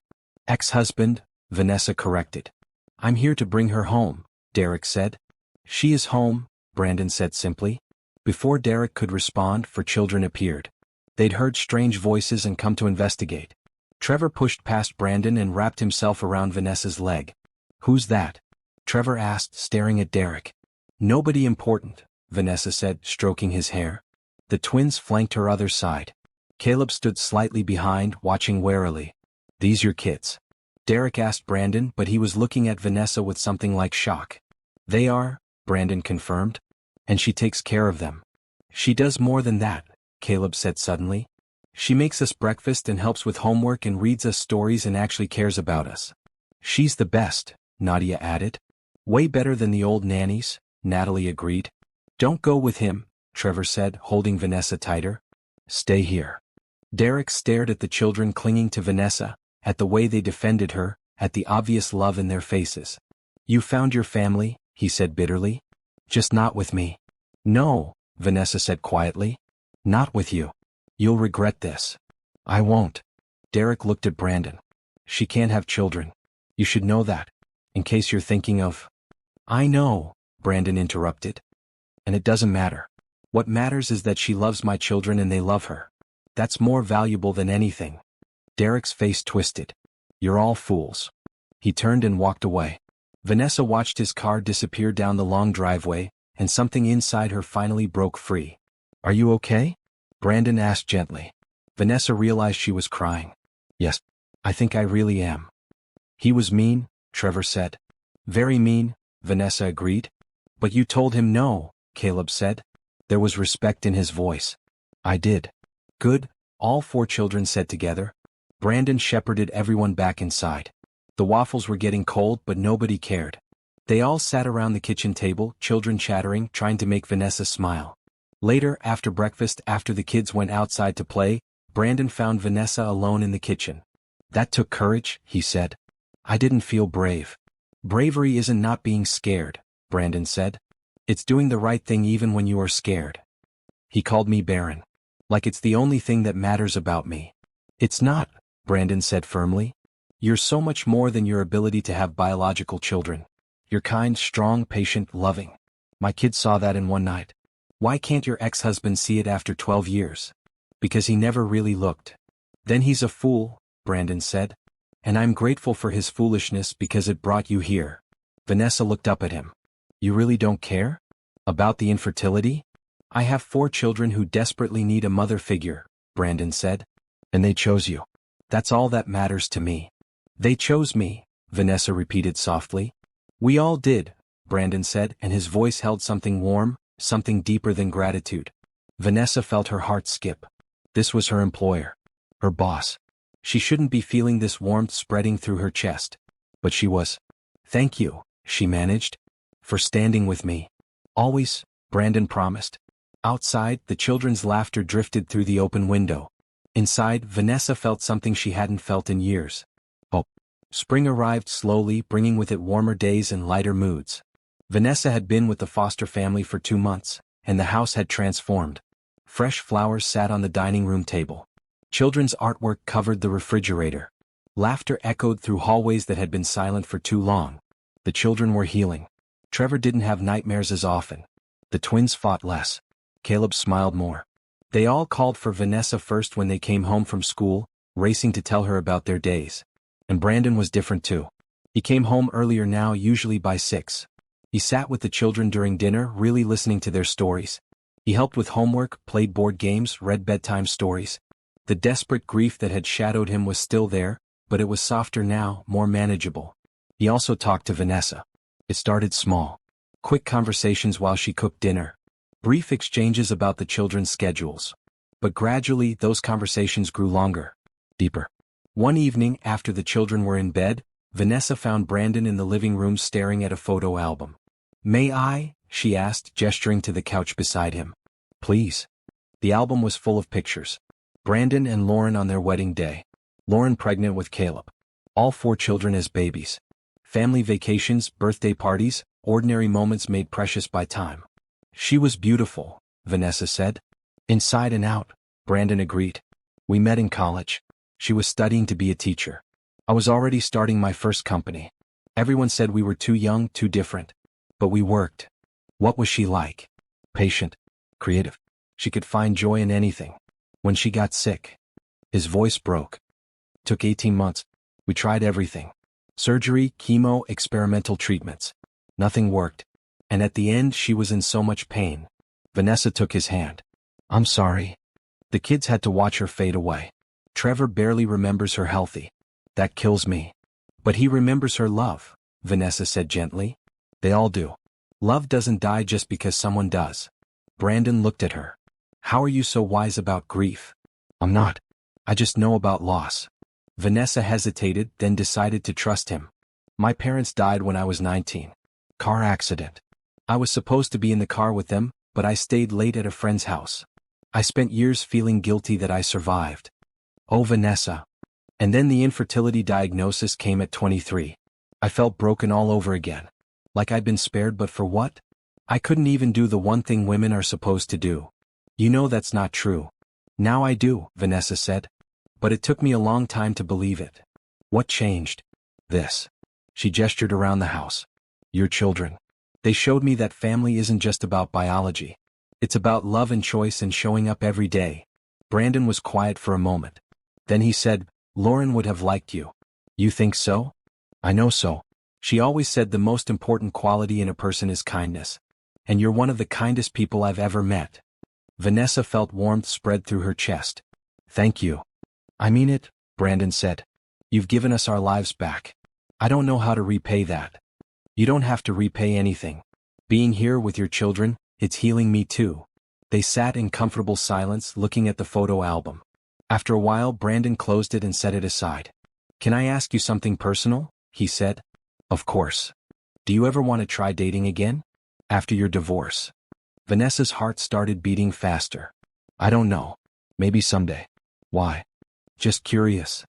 Ex-husband, Vanessa corrected. I'm here to bring her home, Derek said. She is home, Brandon said simply. Before Derek could respond, 4 children appeared. They'd heard strange voices and come to investigate. Trevor pushed past Brandon and wrapped himself around Vanessa's leg. Who's that? Trevor asked, staring at Derek. Nobody important, Vanessa said, stroking his hair. The twins flanked her other side. Caleb stood slightly behind, watching warily. These your kids? Derek asked Brandon, but he was looking at Vanessa with something like shock. They are, Brandon confirmed. And she takes care of them. She does more than that, Caleb said suddenly. She makes us breakfast and helps with homework and reads us stories and actually cares about us. She's the best, Nadia added. Way better than the old nannies, Natalie agreed. Don't go with him, Trevor said, holding Vanessa tighter. Stay here. Derek stared at the children clinging to Vanessa, at the way they defended her, at the obvious love in their faces. You found your family, he said bitterly. Just not with me. No, Vanessa said quietly. Not with you. You'll regret this. I won't. Derek looked at Brandon. She can't have children. You should know that. In case you're thinking of... I know, Brandon interrupted. And it doesn't matter. What matters is that she loves my children and they love her. That's more valuable than anything. Derek's face twisted. You're all fools. He turned and walked away. Vanessa watched his car disappear down the long driveway, and something inside her finally broke free. Are you okay? Brandon asked gently. Vanessa realized she was crying. Yes, I think I really am. He was mean, Trevor said. Very mean, Vanessa agreed. But you told him no, Caleb said. There was respect in his voice. I did. Good, all 4 children said together. Brandon shepherded everyone back inside. The waffles were getting cold, but nobody cared. They all sat around the kitchen table, children chattering, trying to make Vanessa smile. Later, after breakfast, after the kids went outside to play, Brandon found Vanessa alone in the kitchen. That took courage, he said. I didn't feel brave. Bravery isn't not being scared, Brandon said. It's doing the right thing even when you are scared. He called me barren. Like it's the only thing that matters about me. It's not, Brandon said firmly. You're so much more than your ability to have biological children. You're kind, strong, patient, loving. My kids saw that in one night. Why can't your ex-husband see it after 12 years? Because he never really looked. Then he's a fool, Brandon said. And I'm grateful for his foolishness because it brought you here. Vanessa looked up at him. You really don't care? About the infertility? I have 4 children who desperately need a mother figure, Brandon said. And they chose you. That's all that matters to me. They chose me, Vanessa repeated softly. We all did, Brandon said, and his voice held something warm, something deeper than gratitude. Vanessa felt her heart skip. This was her employer. Her boss. She shouldn't be feeling this warmth spreading through her chest. But she was. Thank you, she managed. For standing with me. Always, Brandon promised. Outside, the children's laughter drifted through the open window. Inside, Vanessa felt something she hadn't felt in years. Hope. Spring arrived slowly, bringing with it warmer days and lighter moods. Vanessa had been with the foster family for 2 months, and the house had transformed. Fresh flowers sat on the dining room table. Children's artwork covered the refrigerator. Laughter echoed through hallways that had been silent for too long. The children were healing. Trevor didn't have nightmares as often. The twins fought less. Caleb smiled more. They all called for Vanessa first when they came home from school, racing to tell her about their days. And Brandon was different too. He came home earlier now, usually by 6. He sat with the children during dinner, really listening to their stories. He helped with homework, played board games, read bedtime stories. The desperate grief that had shadowed him was still there, but it was softer now, more manageable. He also talked to Vanessa. It started small. Quick conversations while she cooked dinner. Brief exchanges about the children's schedules. But gradually, those conversations grew longer. Deeper. One evening, after the children were in bed, Vanessa found Brandon in the living room staring at a photo album. May I? She asked, gesturing to the couch beside him. Please. The album was full of pictures. Brandon and Lauren on their wedding day. Lauren pregnant with Caleb. All 4 children as babies. Family vacations, birthday parties, ordinary moments made precious by time. She was beautiful, Vanessa said. Inside and out, Brandon agreed. We met in college. She was studying to be a teacher. I was already starting my first company. Everyone said we were too young, too different. But we worked. What was she like? Patient. Creative. She could find joy in anything. When she got sick. His voice broke. Took 18 months. We tried everything. Surgery, chemo, experimental treatments. Nothing worked. And at the end she was in so much pain. Vanessa took his hand. I'm sorry. The kids had to watch her fade away. Trevor barely remembers her healthy. That kills me. But he remembers her love, Vanessa said gently. They all do. Love doesn't die just because someone does. Brandon looked at her. How are you so wise about grief? I'm not. I just know about loss. Vanessa hesitated, then decided to trust him. My parents died when I was 19. Car accident. I was supposed to be in the car with them, but I stayed late at a friend's house. I spent years feeling guilty that I survived. Oh, Vanessa. And then the infertility diagnosis came at 23. I felt broken all over again. Like I'd been spared, but for what? I couldn't even do the one thing women are supposed to do. You know that's not true. Now I do, Vanessa said. But it took me a long time to believe it. What changed? This. She gestured around the house. Your children. They showed me that family isn't just about biology. It's about love and choice and showing up every day. Brandon was quiet for a moment. Then he said, Lauren would have liked you. You think so? I know so. She always said the most important quality in a person is kindness. And you're one of the kindest people I've ever met. Vanessa felt warmth spread through her chest. Thank you. I mean it, Brandon said. You've given us our lives back. I don't know how to repay that. You don't have to repay anything. Being here with your children, it's healing me too. They sat in comfortable silence looking at the photo album. After a while, Brandon closed it and set it aside. Can I ask you something personal? He said. Of course. Do you ever want to try dating again? After your divorce? Vanessa's heart started beating faster. I don't know. Maybe someday. Why? Just curious.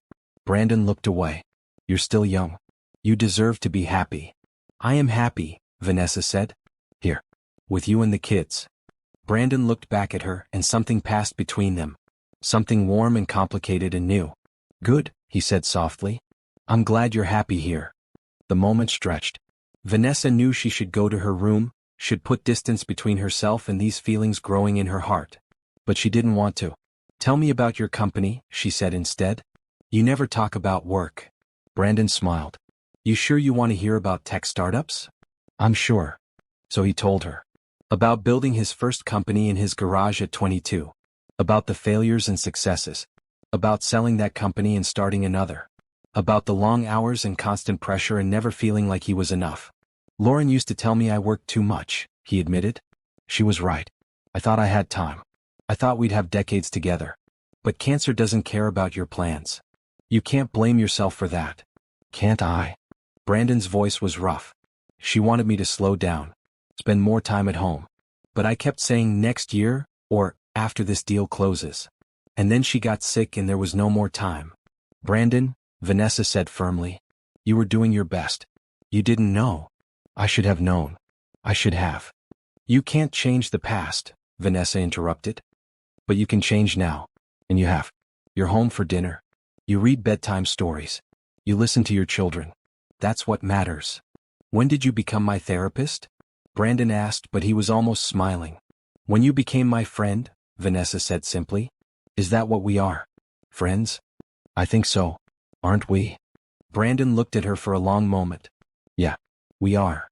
Brandon looked away. You're still young. You deserve to be happy. I am happy, Vanessa said. Here. With you and the kids. Brandon looked back at her and something passed between them. Something warm and complicated and new. Good, he said softly. I'm glad you're happy here. The moment stretched. Vanessa knew she should go to her room, should put distance between herself and these feelings growing in her heart. But she didn't want to. "Tell me about your company," she said instead. "You never talk about work." Brandon smiled. "You sure you want to hear about tech startups?" "I'm sure." So he told her. About building his first company in his garage at 22. About the failures and successes. About selling that company and starting another. About the long hours and constant pressure and never feeling like he was enough. "Lauren used to tell me I worked too much," he admitted. "She was right. I thought I had time. I thought we'd have decades together. But cancer doesn't care about your plans. You can't blame yourself for that." "Can't I?" Brandon's voice was rough. "She wanted me to slow down. Spend more time at home. But I kept saying next year, or after this deal closes. And then she got sick and there was no more time." "Brandon," Vanessa said firmly, "you were doing your best. You didn't know." "I should have known. I should have." "You can't change the past," Vanessa interrupted. "But you can change now. And you have. You're home for dinner. You read bedtime stories. You listen to your children. That's what matters." "When did you become my therapist?" Brandon asked, but he was almost smiling. "When you became my friend," Vanessa said simply. "Is that what we are? Friends?" "I think so. Aren't we?" Brandon looked at her for a long moment. "Yeah, we are."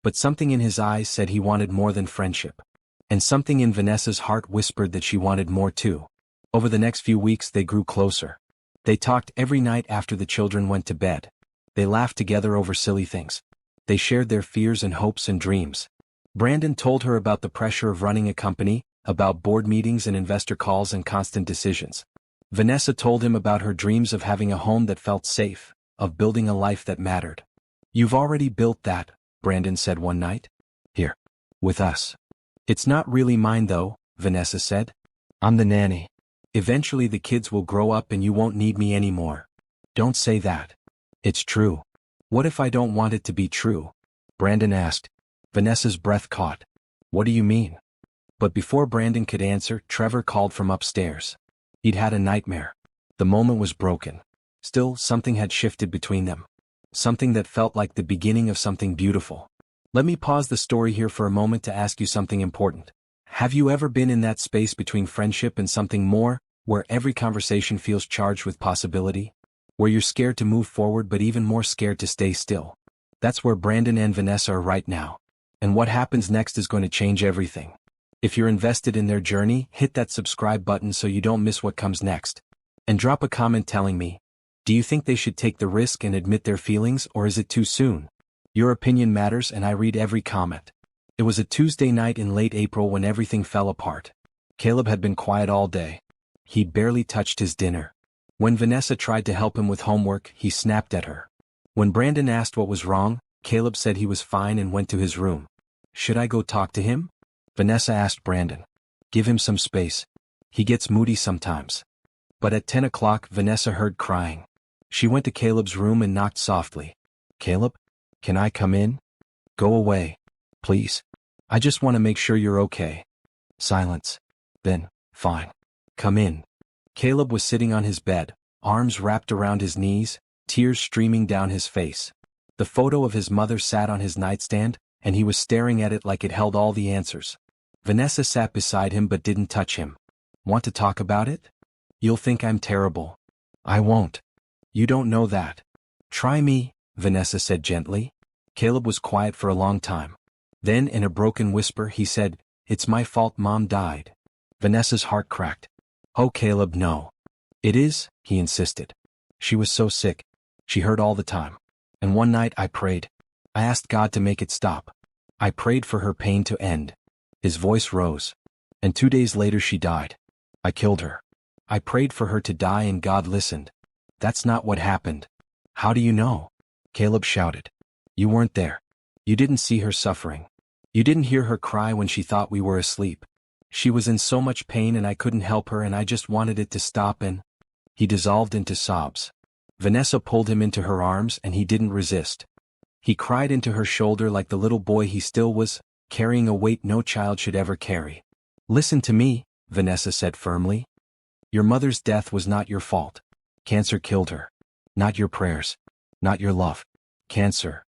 But something in his eyes said he wanted more than friendship. And something in Vanessa's heart whispered that she wanted more too. Over the next few weeks they grew closer. They talked every night after the children went to bed. They laughed together over silly things. They shared their fears and hopes and dreams. Brandon told her about the pressure of running a company, about board meetings and investor calls and constant decisions. Vanessa told him about her dreams of having a home that felt safe, of building a life that mattered. "You've already built that," Brandon said one night. "Here. With us." "It's not really mine though," Vanessa said. "I'm the nanny. Eventually the kids will grow up and you won't need me anymore." "Don't say that." "It's true." "What if I don't want it to be true?" Brandon asked. Vanessa's breath caught. "What do you mean?" But before Brandon could answer, Trevor called from upstairs. He'd had a nightmare. The moment was broken. Still, something had shifted between them. Something that felt like the beginning of something beautiful. Let me pause the story here for a moment to ask you something important. Have you ever been in that space between friendship and something more, where every conversation feels charged with possibility? Where you're scared to move forward but even more scared to stay still? That's where Brandon and Vanessa are right now. And what happens next is going to change everything. If you're invested in their journey, hit that subscribe button so you don't miss what comes next. And drop a comment telling me, do you think they should take the risk and admit their feelings, or is it too soon? Your opinion matters and I read every comment. It was a Tuesday night in late April when everything fell apart. Caleb had been quiet all day. He barely touched his dinner. When Vanessa tried to help him with homework, he snapped at her. When Brandon asked what was wrong, Caleb said he was fine and went to his room. "Should I go talk to him?" Vanessa asked Brandon. "Give him some space. He gets moody sometimes." But at 10 o'clock, Vanessa heard crying. She went to Caleb's room and knocked softly. "Caleb? Can I come in?" "Go away. Please. I just want to make sure you're okay." Silence. Then, "Fine. Come in." Caleb was sitting on his bed, arms wrapped around his knees, tears streaming down his face. The photo of his mother sat on his nightstand, and he was staring at it like it held all the answers. Vanessa sat beside him but didn't touch him. "Want to talk about it?" "You'll think I'm terrible." "I won't." "You don't know that." "Try me," Vanessa said gently. Caleb was quiet for a long time. Then, in a broken whisper, he said, "It's my fault Mom died." Vanessa's heart cracked. "Oh, Caleb, no." "It is," he insisted. "She was so sick. She hurt all the time. And one night I prayed. I asked God to make it stop. I prayed for her pain to end." His voice rose. "And 2 days later she died. I killed her. I prayed for her to die and God listened." "That's not what happened." "How do you know?" Caleb shouted. "You weren't there. You didn't see her suffering. You didn't hear her cry when she thought we were asleep. She was in so much pain and I couldn't help her and I just wanted it to stop and—" He dissolved into sobs. Vanessa pulled him into her arms and he didn't resist. He cried into her shoulder like the little boy he still was, carrying a weight no child should ever carry. "Listen to me," Vanessa said firmly. "Your mother's death was not your fault. Cancer killed her. Not your prayers. Not your love. Cancer.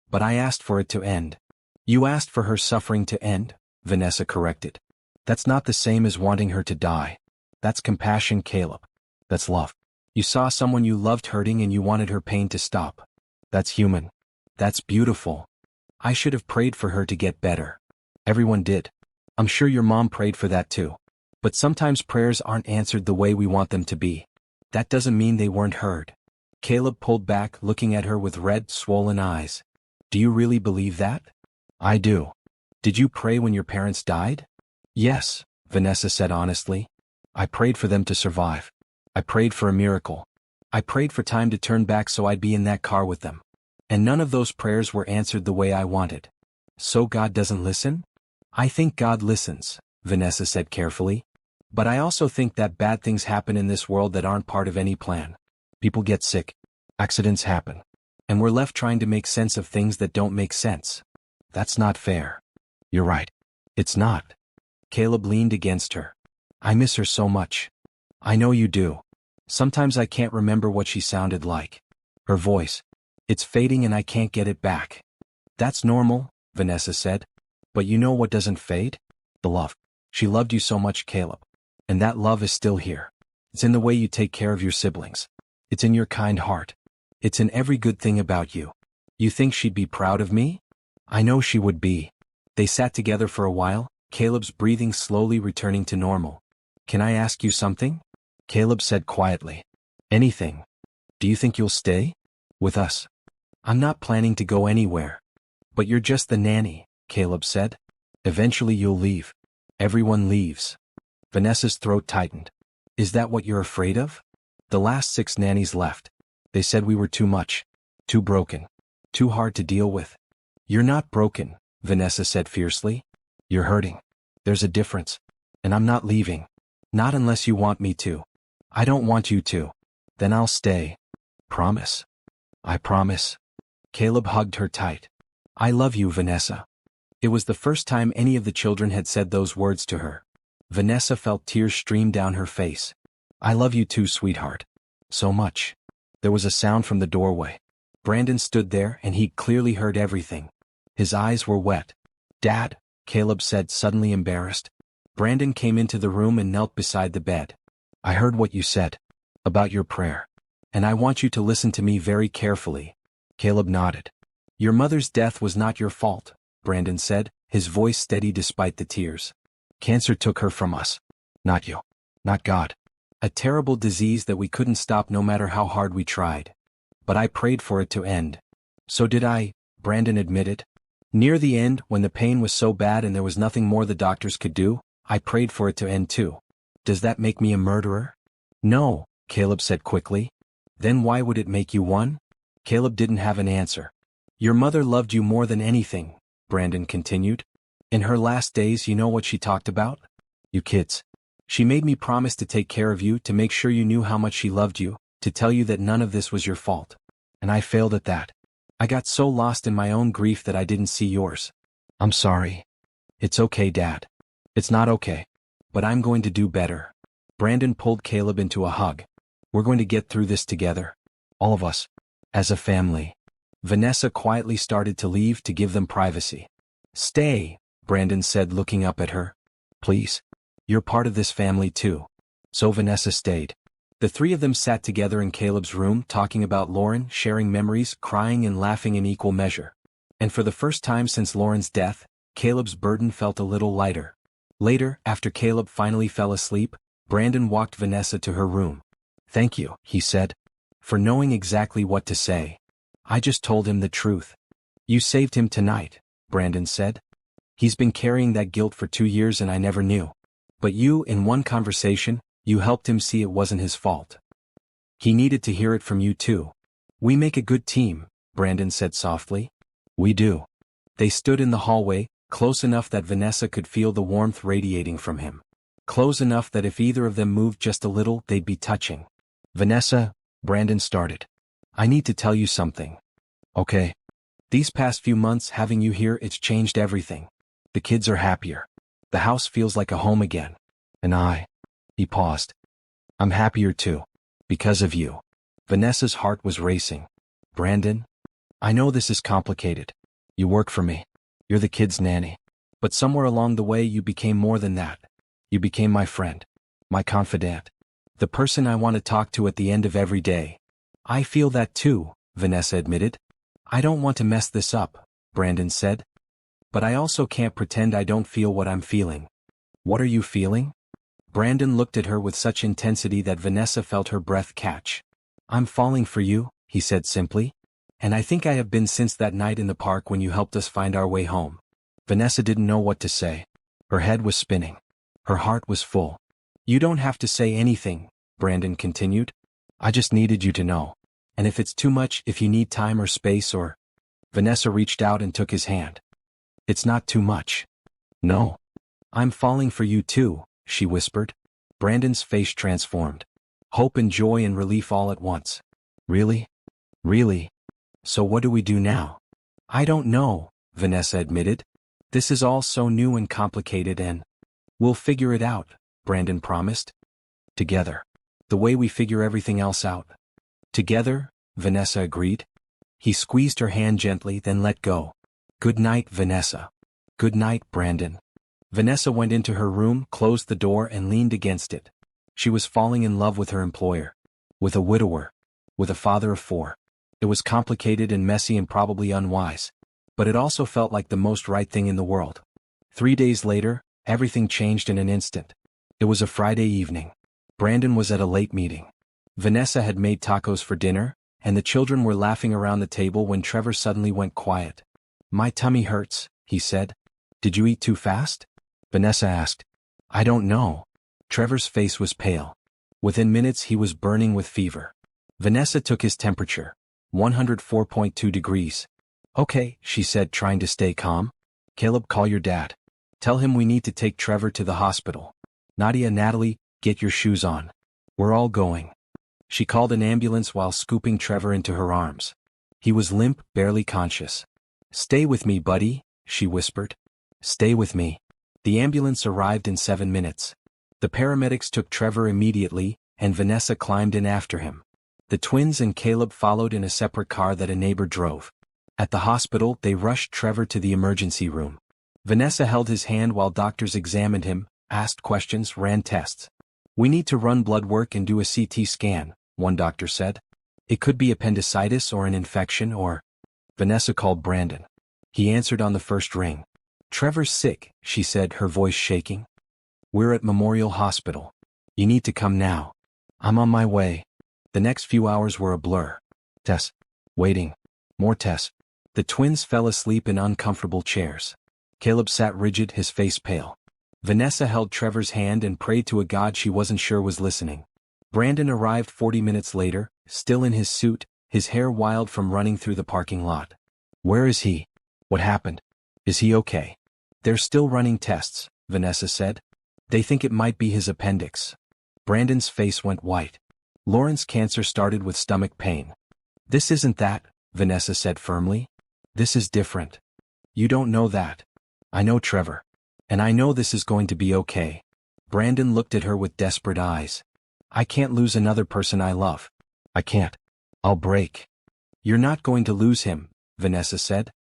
But I asked for it to end. You asked for her suffering to end, Vanessa corrected. That's not the same as wanting her to die. That's compassion, Caleb. That's love. You saw someone you loved hurting and you wanted her pain to stop. That's human. That's beautiful. I should have prayed for her to get better. Everyone did. I'm sure your mom prayed for that too. But sometimes prayers aren't answered the way we want them to be. That doesn't mean they weren't heard. Caleb pulled back, looking at her with red, swollen eyes. Do you really believe that? I do. Did you pray when your parents died? Yes, Vanessa said honestly. I prayed for them to survive. I prayed for a miracle. I prayed for time to turn back so I'd be in that car with them. And none of those prayers were answered the way I wanted. So God doesn't listen? I think God listens, Vanessa said carefully. But I also think that bad things happen in this world that aren't part of any plan. People get sick. Accidents happen. And we're left trying to make sense of things that don't make sense. That's not fair. You're right. It's not. Caleb leaned against her. I miss her so much. I know you do. Sometimes I can't remember what she sounded like. Her voice. It's fading and I can't get it back. That's normal, Vanessa said. But you know what doesn't fade? The love. She loved you so much, Caleb. And that love is still here. It's in the way you take care of your siblings. It's in your kind heart. It's in every good thing about you. You think she'd be proud of me? I know she would be. They sat together for a while, Caleb's breathing slowly returning to normal. Can I ask you something? Caleb said quietly. Anything. Do you think you'll stay? With us? I'm not planning to go anywhere. But you're just the nanny, Caleb said. Eventually you'll leave. Everyone leaves. Vanessa's throat tightened. Is that what you're afraid of? The last 6 nannies left. They said we were too much. Too broken. Too hard to deal with. You're not broken, Vanessa said fiercely. You're hurting. There's a difference. And I'm not leaving. Not unless you want me to. I don't want you to. Then I'll stay. Promise? I promise. Caleb hugged her tight. I love you, Vanessa. It was the first time any of the children had said those words to her. Vanessa felt tears stream down her face. I love you too, sweetheart. So much. There was a sound from the doorway. Brandon stood there and he clearly heard everything. His eyes were wet. Dad, Caleb said, suddenly embarrassed. Brandon came into the room and knelt beside the bed. I heard what you said. About your prayer. And I want you to listen to me very carefully. Caleb nodded. Your mother's death was not your fault, Brandon said, his voice steady despite the tears. Cancer took her from us. Not you. Not God. A terrible disease that we couldn't stop no matter how hard we tried. But I prayed for it to end. So did I, Brandon admitted. Near the end, when the pain was so bad and there was nothing more the doctors could do, I prayed for it to end too. Does that make me a murderer? No, Caleb said quickly. Then why would it make you one? Caleb didn't have an answer. Your mother loved you more than anything, Brandon continued. In her last days, you know what she talked about? You kids. She made me promise to take care of you, to make sure you knew how much she loved you, to tell you that none of this was your fault. And I failed at that. I got so lost in my own grief that I didn't see yours. I'm sorry. It's okay, Dad. It's not okay. But I'm going to do better. Brandon pulled Caleb into a hug. We're going to get through this together. All of us. As a family. Vanessa quietly started to leave to give them privacy. Stay, Brandon said, looking up at her. Please. You're part of this family too. So Vanessa stayed. The 3 of them sat together in Caleb's room, talking about Lauren, sharing memories, crying and laughing in equal measure. And for the first time since Lauren's death, Caleb's burden felt a little lighter. Later, after Caleb finally fell asleep, Brandon walked Vanessa to her room. Thank you, he said, for knowing exactly what to say. I just told him the truth. You saved him tonight, Brandon said. He's been carrying that guilt for 2 years and I never knew. But you, in one conversation, you helped him see it wasn't his fault. He needed to hear it from you too. We make a good team, Brandon said softly. We do. They stood in the hallway, close enough that Vanessa could feel the warmth radiating from him. Close enough that if either of them moved just a little, they'd be touching. Vanessa, Brandon started. I need to tell you something. Okay. These past few months, having you here, it's changed everything. The kids are happier. The house feels like a home again. And he paused. I'm happier too. Because of you. Vanessa's heart was racing. Brandon? I know this is complicated. You work for me. You're the kid's nanny. But somewhere along the way you became more than that. You became my friend. My confidant. The person I want to talk to at the end of every day. I feel that too, Vanessa admitted. I don't want to mess this up, Brandon said. But I also can't pretend I don't feel what I'm feeling. What are you feeling? Brandon looked at her with such intensity that Vanessa felt her breath catch. I'm falling for you, he said simply. And I think I have been since that night in the park when you helped us find our way home. Vanessa didn't know what to say. Her head was spinning. Her heart was full. You don't have to say anything, Brandon continued. I just needed you to know. And if it's too much, if you need time or space or... Vanessa reached out and took his hand. It's not too much. No. I'm falling for you too, she whispered. Brandon's face transformed. Hope and joy and relief all at once. Really? Really? So what do we do now? I don't know, Vanessa admitted. This is all so new and complicated and... We'll figure it out, Brandon promised. Together. The way we figure everything else out. Together, Vanessa agreed. He squeezed her hand gently, then let go. Good night, Vanessa. Good night, Brandon. Vanessa went into her room, closed the door, and leaned against it. She was falling in love with her employer. With a widower. With a father of 4. It was complicated and messy and probably unwise. But it also felt like the most right thing in the world. 3 days later, everything changed in an instant. It was a Friday evening. Brandon was at a late meeting. Vanessa had made tacos for dinner, and the children were laughing around the table when Trevor suddenly went quiet. My tummy hurts, he said. Did you eat too fast? Vanessa asked. I don't know. Trevor's face was pale. Within minutes he was burning with fever. Vanessa took his temperature. 104.2 degrees. Okay, she said, trying to stay calm. Caleb, call your dad. Tell him we need to take Trevor to the hospital. Nadia, Natalie, get your shoes on. We're all going. She called an ambulance while scooping Trevor into her arms. He was limp, barely conscious. Stay with me, buddy, she whispered. Stay with me. The ambulance arrived in 7 minutes. The paramedics took Trevor immediately, and Vanessa climbed in after him. The twins and Caleb followed in a separate car that a neighbor drove. At the hospital, they rushed Trevor to the emergency room. Vanessa held his hand while doctors examined him, asked questions, ran tests. We need to run blood work and do a CT scan, one doctor said. It could be appendicitis or an infection or... Vanessa called Brandon. He answered on the first ring. Trevor's sick, she said, her voice shaking. We're at Memorial Hospital. You need to come now. I'm on my way. The next few hours were a blur. Tests. Waiting. More tests. The twins fell asleep in uncomfortable chairs. Caleb sat rigid, his face pale. Vanessa held Trevor's hand and prayed to a God she wasn't sure was listening. Brandon arrived 40 minutes later, still in his suit, his hair wild from running through the parking lot. Where is he? What happened? Is he okay? They're still running tests, Vanessa said. They think it might be his appendix. Brandon's face went white. Lauren's cancer started with stomach pain. This isn't that, Vanessa said firmly. This is different. You don't know that. I know Trevor. And I know this is going to be okay. Brandon looked at her with desperate eyes. I can't lose another person I love. I can't. I'll break. You're not going to lose him, Vanessa said.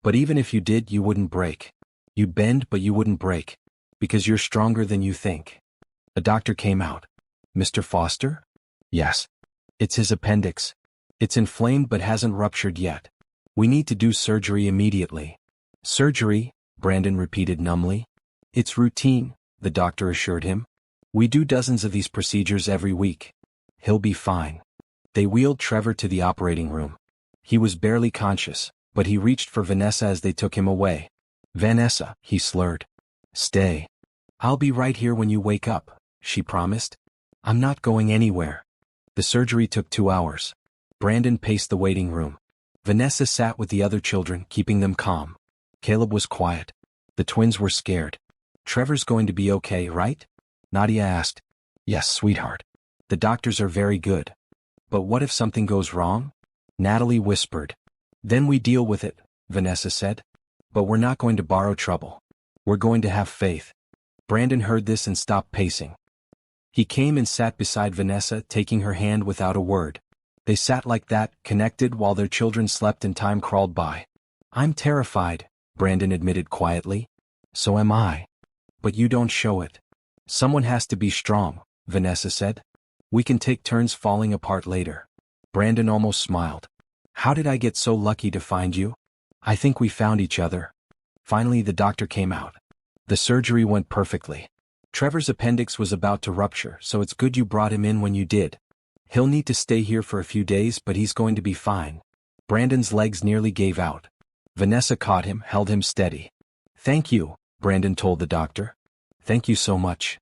But even if you did, you wouldn't break. You'd bend, but you wouldn't break. Because you're stronger than you think. A doctor came out. Mr. Foster? Yes. It's his appendix. It's inflamed but hasn't ruptured yet. We need to do surgery immediately. Surgery? Brandon repeated numbly. It's routine, the doctor assured him. We do dozens of these procedures every week. He'll be fine. They wheeled Trevor to the operating room. He was barely conscious, but he reached for Vanessa as they took him away. Vanessa, he slurred. Stay. I'll be right here when you wake up, she promised. I'm not going anywhere. The surgery took 2 hours. Brandon paced the waiting room. Vanessa sat with the other children, keeping them calm. Caleb was quiet. The twins were scared. Trevor's going to be okay, right? Nadia asked. Yes, sweetheart. The doctors are very good. But what if something goes wrong? Natalie whispered. Then we deal with it, Vanessa said. But we're not going to borrow trouble. We're going to have faith. Brandon heard this and stopped pacing. He came and sat beside Vanessa, taking her hand without a word. They sat like that, connected while their children slept and time crawled by. I'm terrified, Brandon admitted quietly. So am I. But you don't show it. Someone has to be strong, Vanessa said. We can take turns falling apart later. Brandon almost smiled. How did I get so lucky to find you? I think we found each other. Finally the doctor came out. The surgery went perfectly. Trevor's appendix was about to rupture, so it's good you brought him in when you did. He'll need to stay here for a few days, but he's going to be fine. Brandon's legs nearly gave out. Vanessa caught him, held him steady. Thank you, Brandon told the doctor. Thank you so much.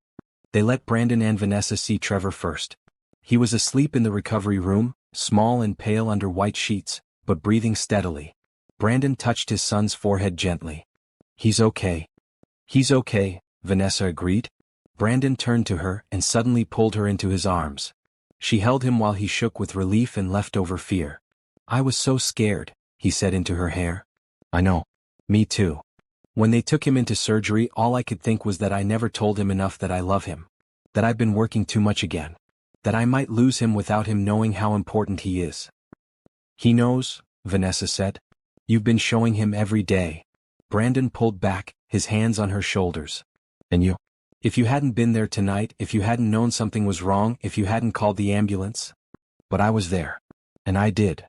They let Brandon and Vanessa see Trevor first. He was asleep in the recovery room, small and pale under white sheets, but breathing steadily. Brandon touched his son's forehead gently. He's okay. He's okay, Vanessa agreed. Brandon turned to her and suddenly pulled her into his arms. She held him while he shook with relief and leftover fear. I was so scared, he said into her hair. I know. Me too. When they took him into surgery, all I could think was that I never told him enough that I love him. That I've been working too much again. That I might lose him without him knowing how important he is. He knows, Vanessa said. You've been showing him every day. Brandon pulled back, his hands on her shoulders. And you? If you hadn't been there tonight, if you hadn't known something was wrong, if you hadn't called the ambulance. But I was there. And I did.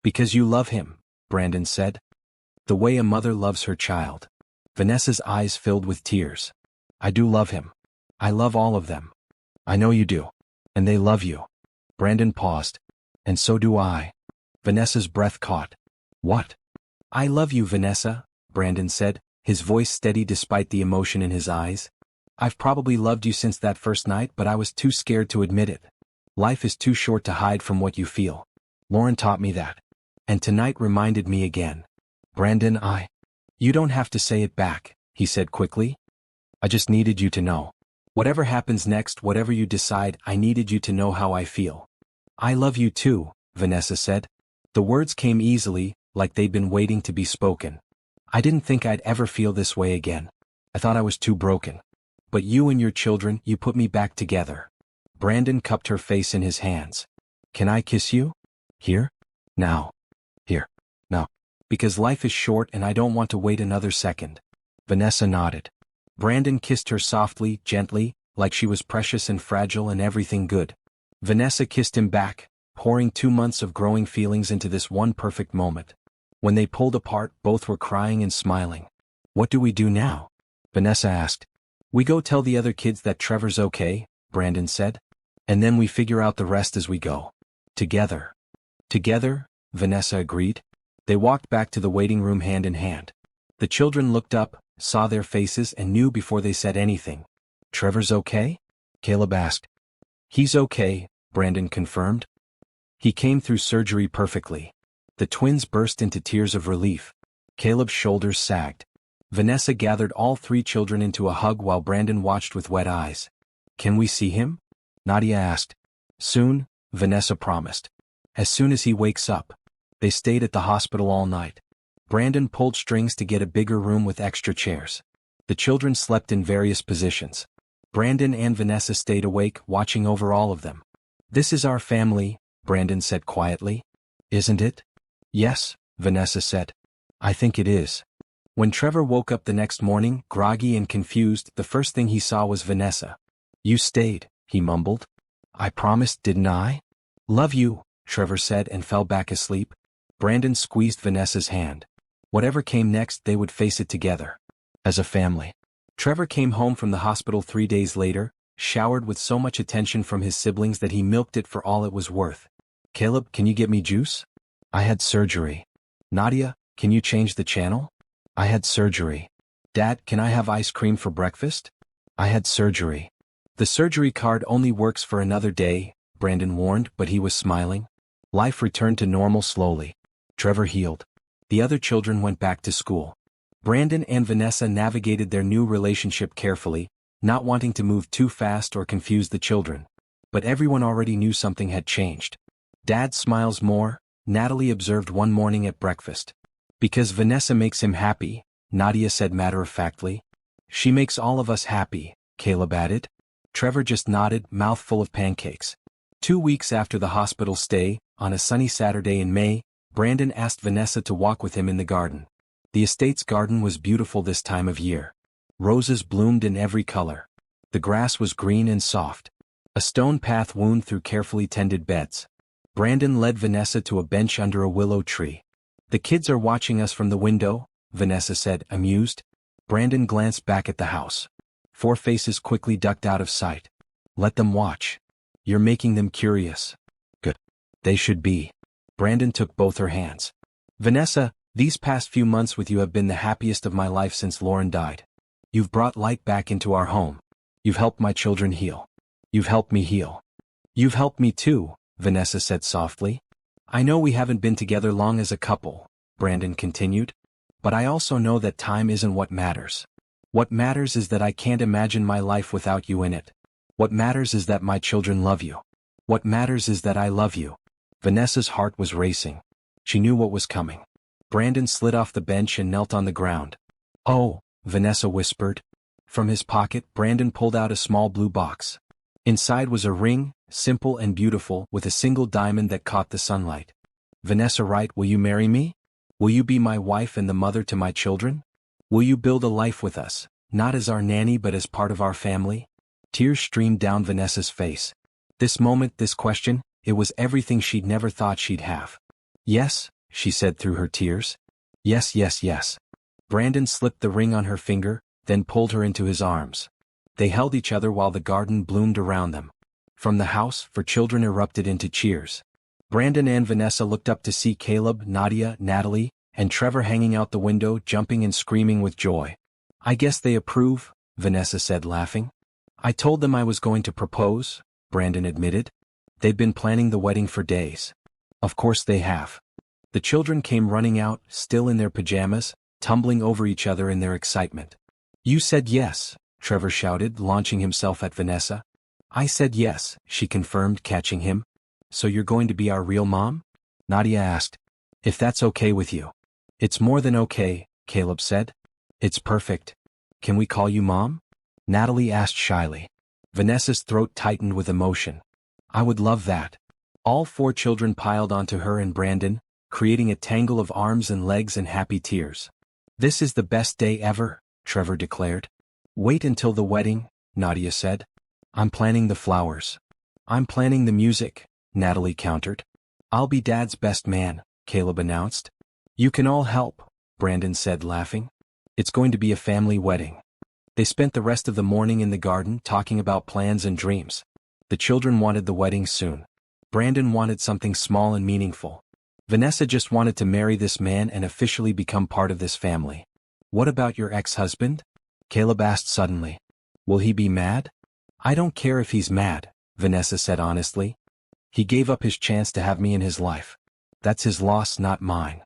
Because you love him, Brandon said. The way a mother loves her child. Vanessa's eyes filled with tears. I do love him. I love all of them. I know you do. And they love you. Brandon paused. And so do I. Vanessa's breath caught. What? I love you, Vanessa, Brandon said, his voice steady despite the emotion in his eyes. I've probably loved you since that first night, but I was too scared to admit it. Life is too short to hide from what you feel. Lauren taught me that. And tonight reminded me again. Brandon, You don't have to say it back, he said quickly. I just needed you to know. Whatever happens next, whatever you decide, I needed you to know how I feel. I love you too, Vanessa said. The words came easily, like they'd been waiting to be spoken. I didn't think I'd ever feel this way again. I thought I was too broken. But you and your children, you put me back together. Brandon cupped her face in his hands. Can I kiss you? Here? Now. Here. Now. Because life is short and I don't want to wait another second. Vanessa nodded. Brandon kissed her softly, gently, like she was precious and fragile and everything good. Vanessa kissed him back, pouring 2 months of growing feelings into this one perfect moment. When they pulled apart, both were crying and smiling. What do we do now? Vanessa asked. We go tell the other kids that Trevor's okay, Brandon said. And then we figure out the rest as we go. Together. Together, Vanessa agreed. They walked back to the waiting room hand in hand. The children looked up, saw their faces and knew before they said anything. Trevor's okay? Caleb asked. He's okay, Brandon confirmed. He came through surgery perfectly. The twins burst into tears of relief. Caleb's shoulders sagged. Vanessa gathered all 3 children into a hug while Brandon watched with wet eyes. Can we see him? Nadia asked. Soon, Vanessa promised. As soon as he wakes up. They stayed at the hospital all night. Brandon pulled strings to get a bigger room with extra chairs. The children slept in various positions. Brandon and Vanessa stayed awake, watching over all of them. This is our family, Brandon said quietly. Isn't it? Yes, Vanessa said. I think it is. When Trevor woke up the next morning, groggy and confused, the first thing he saw was Vanessa. You stayed, he mumbled. I promised, didn't I? Love you, Trevor said and fell back asleep. Brandon squeezed Vanessa's hand. Whatever came next, they would face it together. As a family. Trevor came home from the hospital 3 days later, showered with so much attention from his siblings that he milked it for all it was worth. Caleb, can you get me juice? I had surgery. Nadia, can you change the channel? I had surgery. Dad, can I have ice cream for breakfast? I had surgery. The surgery card only works for another day, Brandon warned, but he was smiling. Life returned to normal slowly. Trevor healed. The other children went back to school. Brandon and Vanessa navigated their new relationship carefully, not wanting to move too fast or confuse the children. But everyone already knew something had changed. Dad smiles more, Natalie observed one morning at breakfast. Because Vanessa makes him happy, Nadia said matter-of-factly. She makes all of us happy, Caleb added. Trevor just nodded, mouth full of pancakes. 2 weeks after the hospital stay, on a sunny Saturday in May, Brandon asked Vanessa to walk with him in the garden. The estate's garden was beautiful this time of year. Roses bloomed in every color. The grass was green and soft. A stone path wound through carefully tended beds. Brandon led Vanessa to a bench under a willow tree. "The kids are watching us from the window," Vanessa said, amused. Brandon glanced back at the house. 4 faces quickly ducked out of sight. "Let them watch. You're making them curious." "Good. They should be." Brandon took both her hands. "Vanessa, these past few months with you have been the happiest of my life since Lauren died. You've brought light back into our home. You've helped my children heal. You've helped me heal." "You've helped me too," Vanessa said softly. "I know we haven't been together long as a couple," Brandon continued. "But I also know that time isn't what matters. What matters is that I can't imagine my life without you in it. What matters is that my children love you. What matters is that I love you." Vanessa's heart was racing. She knew what was coming. Brandon slid off the bench and knelt on the ground. "Oh," Vanessa whispered. From his pocket, Brandon pulled out a small blue box. Inside was a ring, simple and beautiful, with a single diamond that caught the sunlight. "Vanessa Wright, will you marry me? Will you be my wife and the mother to my children? Will you build a life with us, not as our nanny but as part of our family?" Tears streamed down Vanessa's face. This moment, this question, it was everything she'd never thought she'd have. "Yes," she said through her tears. "Yes, yes, yes." Brandon slipped the ring on her finger, then pulled her into his arms. They held each other while the garden bloomed around them. From the house, for children erupted into cheers. Brandon and Vanessa looked up to see Caleb, Nadia, Natalie, and Trevor hanging out the window, jumping and screaming with joy. "I guess they approve," Vanessa said, laughing. "I told them I was going to propose," Brandon admitted. "They've been planning the wedding for days." "Of course they have." The children came running out, still in their pajamas, tumbling over each other in their excitement. "You said yes," Trevor shouted, launching himself at Vanessa. "I said yes," she confirmed, catching him. "So you're going to be our real mom?" Nadia asked. "If that's okay with you." "It's more than okay," Caleb said. "It's perfect. Can we call you Mom?" Natalie asked shyly. Vanessa's throat tightened with emotion. "I would love that." All 4 children piled onto her and Brandon, creating a tangle of arms and legs and happy tears. "This is the best day ever," Trevor declared. "Wait until the wedding," Nadia said. "I'm planning the flowers." "I'm planning the music," Natalie countered. "I'll be Dad's best man," Caleb announced. "You can all help," Brandon said, laughing. "It's going to be a family wedding." They spent the rest of the morning in the garden talking about plans and dreams. The children wanted the wedding soon. Brandon wanted something small and meaningful. Vanessa just wanted to marry this man and officially become part of this family. "What about your ex-husband?" Caleb asked suddenly. "Will he be mad?" "I don't care if he's mad," Vanessa said honestly. "He gave up his chance to have me in his life. That's his loss, not mine."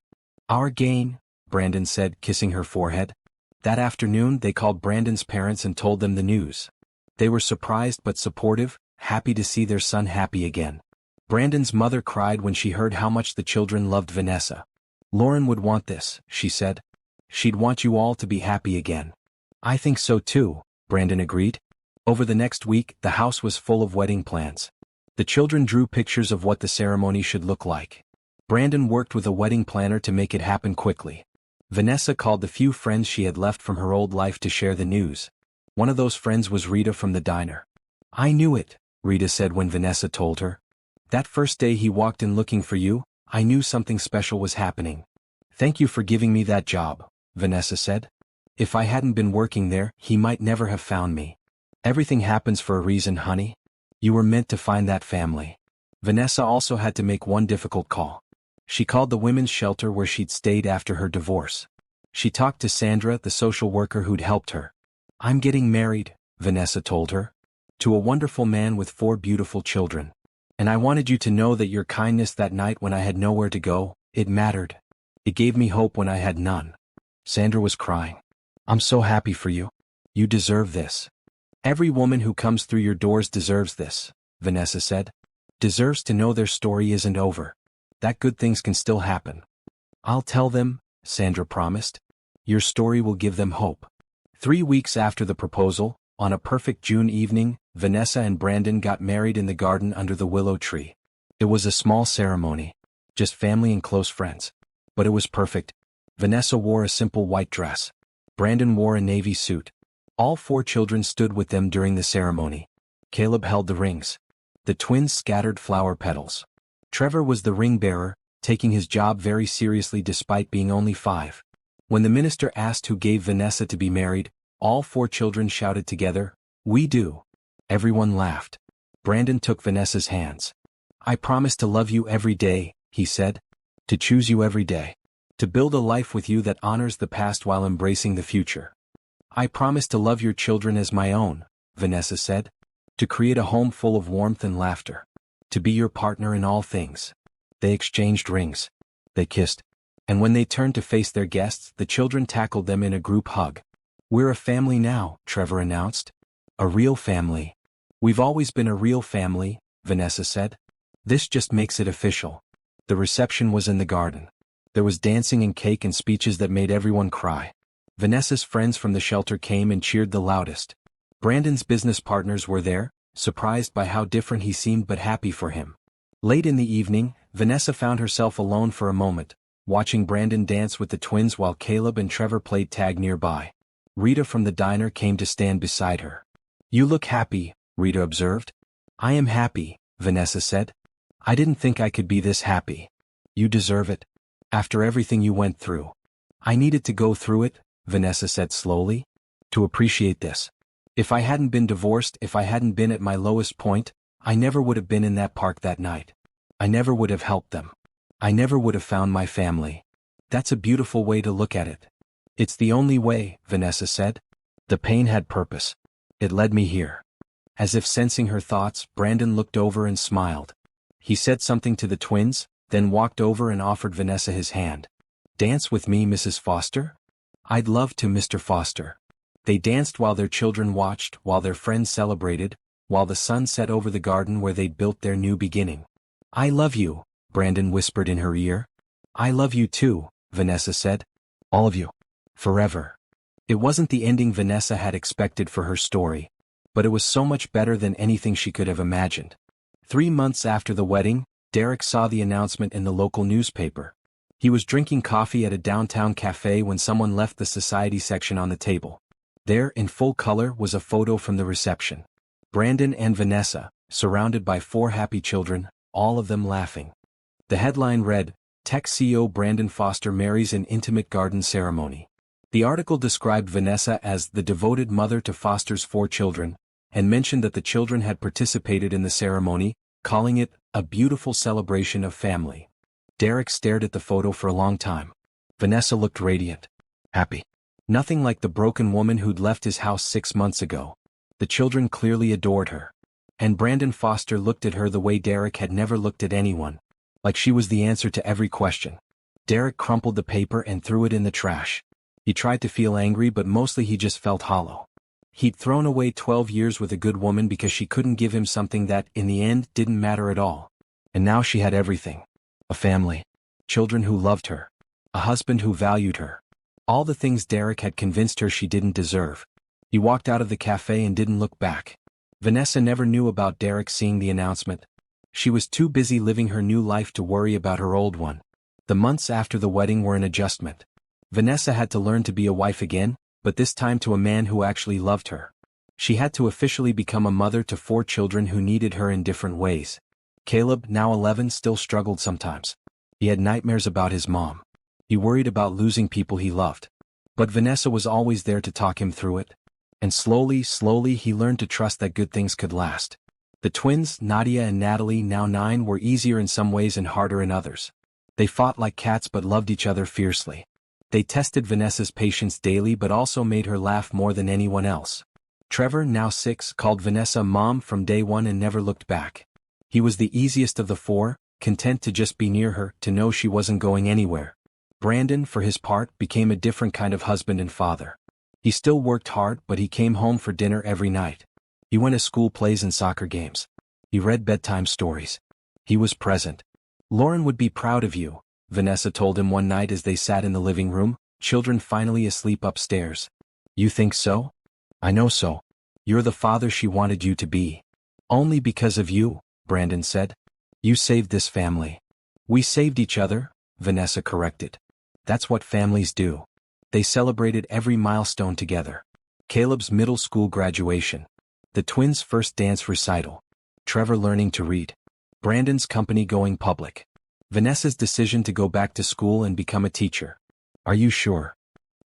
"Our gain," Brandon said, kissing her forehead. That afternoon they called Brandon's parents and told them the news. They were surprised but supportive, happy to see their son happy again. Brandon's mother cried when she heard how much the children loved Vanessa. "Lauren would want this," she said. "She'd want you all to be happy again." "I think so too," Brandon agreed. Over the next week, the house was full of wedding plans. The children drew pictures of what the ceremony should look like. Brandon worked with a wedding planner to make it happen quickly. Vanessa called the few friends she had left from her old life to share the news. One of those friends was Rita from the diner. "I knew it," Rita said when Vanessa told her. "That first day he walked in looking for you, I knew something special was happening." "Thank you for giving me that job," Vanessa said. "If I hadn't been working there, he might never have found me." "Everything happens for a reason, honey. You were meant to find that family." Vanessa also had to make one difficult call. She called the women's shelter where she'd stayed after her divorce. She talked to Sandra, the social worker who'd helped her. "I'm getting married," Vanessa told her. "To a wonderful man with 4 beautiful children. And I wanted you to know that your kindness that night when I had nowhere to go, it mattered. It gave me hope when I had none." Sandra was crying. "I'm so happy for you. You deserve this. Every woman who comes through your doors deserves this," Vanessa said. "Deserves to know their story isn't over. That good things can still happen." "I'll tell them," Sandra promised. "Your story will give them hope." 3 weeks after the proposal, on a perfect June evening, Vanessa and Brandon got married in the garden under the willow tree. It was a small ceremony, just family and close friends. But it was perfect. Vanessa wore a simple white dress. Brandon wore a navy suit. All 4 children stood with them during the ceremony. Caleb held the rings. The twins scattered flower petals. Trevor was the ring bearer, taking his job very seriously despite being only 5. When the minister asked who gave Vanessa to be married, all 4 children shouted together, "We do." Everyone laughed. Brandon took Vanessa's hands. "I promise to love you every day," he said. "To choose you every day. To build a life with you that honors the past while embracing the future. I promise to love your children as my own," Vanessa said. "To create a home full of warmth and laughter. To be your partner in all things." They exchanged rings. They kissed. And when they turned to face their guests, the children tackled them in a group hug. "We're a family now," Trevor announced. "A real family." "We've always been a real family," Vanessa said. "This just makes it official." The reception was in the garden. There was dancing and cake and speeches that made everyone cry. Vanessa's friends from the shelter came and cheered the loudest. Brandon's business partners were there, surprised by how different he seemed but happy for him. Late in the evening, Vanessa found herself alone for a moment, watching Brandon dance with the twins while Caleb and Trevor played tag nearby. Rita from the diner came to stand beside her. "You look happy," Rita observed. "I am happy," Vanessa said. "I didn't think I could be this happy." "You deserve it. After everything you went through." "I needed to go through it," Vanessa said slowly, "to appreciate this. If I hadn't been divorced, if I hadn't been at my lowest point, I never would have been in that park that night. I never would have helped them. I never would have found my family." "That's a beautiful way to look at it." "It's the only way," Vanessa said. "The pain had purpose. It led me here." As if sensing her thoughts, Brandon looked over and smiled. He said something to the twins, then walked over and offered Vanessa his hand. "Dance with me, Mrs. Foster?" "I'd love to, Mr. Foster." They danced while their children watched, while their friends celebrated, while the sun set over the garden where they'd built their new beginning. "I love you," Brandon whispered in her ear. "I love you too," Vanessa said. "All of you. Forever." It wasn't the ending Vanessa had expected for her story, but it was so much better than anything she could have imagined. 3 months after the wedding, Derek saw the announcement in the local newspaper. He was drinking coffee at a downtown cafe when someone left the society section on the table. There, in full color, was a photo from the reception. Brandon and Vanessa, surrounded by 4 happy children, all of them laughing. The headline read, "Tech CEO Brandon Foster marries in intimate garden ceremony." The article described Vanessa as the devoted mother to Foster's 4 children, and mentioned that the children had participated in the ceremony, calling it a beautiful celebration of family. Derek stared at the photo for a long time. Vanessa looked radiant. Happy. Nothing like the broken woman who'd left his house 6 months ago. The children clearly adored her. And Brandon Foster looked at her the way Derek had never looked at anyone, like she was the answer to every question. Derek crumpled the paper and threw it in the trash. He tried to feel angry, but mostly he just felt hollow. He'd thrown away 12 years with a good woman because she couldn't give him something that, in the end, didn't matter at all. And now she had everything. A family. Children who loved her. A husband who valued her. All the things Derek had convinced her she didn't deserve. He walked out of the cafe and didn't look back. Vanessa never knew about Derek seeing the announcement. She was too busy living her new life to worry about her old one. The months after the wedding were an adjustment. Vanessa had to learn to be a wife again, but this time to a man who actually loved her. She had to officially become a mother to 4 children who needed her in different ways. Caleb, now 11, still struggled sometimes. He had nightmares about his mom. He worried about losing people he loved. But Vanessa was always there to talk him through it. And slowly, he learned to trust that good things could last. The twins, Nadia and Natalie, now 9, were easier in some ways and harder in others. They fought like cats but loved each other fiercely. They tested Vanessa's patience daily but also made her laugh more than anyone else. Trevor, now 6, called Vanessa Mom from day one and never looked back. He was the easiest of the 4, content to just be near her, to know she wasn't going anywhere. Brandon, for his part, became a different kind of husband and father. He still worked hard, but he came home for dinner every night. He went to school plays and soccer games. He read bedtime stories. He was present. "Lauren would be proud of you," Vanessa told him one night as they sat in the living room, children finally asleep upstairs. "You think so?" "I know so. You're the father she wanted you to be." "Only because of you," Brandon said. "You saved this family." "We saved each other," Vanessa corrected. That's what families do. They celebrated every milestone together. Caleb's middle school graduation. The twins' first dance recital. Trevor learning to read. Brandon's company going public. Vanessa's decision to go back to school and become a teacher. Are you sure?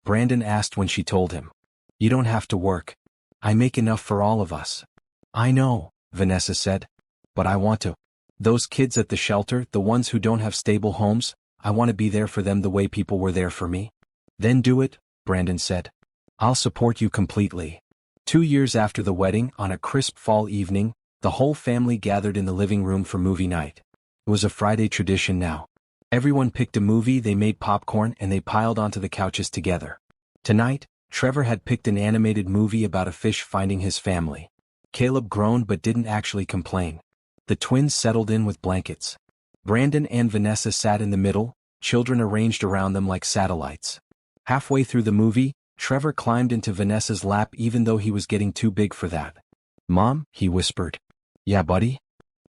Brandon asked when she told him. You don't have to work. I make enough for all of us. I know, Vanessa said. But I want to. Those kids at the shelter, the ones who don't have stable homes, I want to be there for them the way people were there for me. Then do it, Brandon said. I'll support you completely. 2 years after the wedding, on a crisp fall evening, the whole family gathered in the living room for movie night. It was a Friday tradition now. Everyone picked a movie, they made popcorn, and they piled onto the couches together. Tonight, Trevor had picked an animated movie about a fish finding his family. Caleb groaned but didn't actually complain. The twins settled in with blankets. Brandon and Vanessa sat in the middle, children arranged around them like satellites. Halfway through the movie, Trevor climbed into Vanessa's lap even though he was getting too big for that. Mom, he whispered. Yeah, buddy?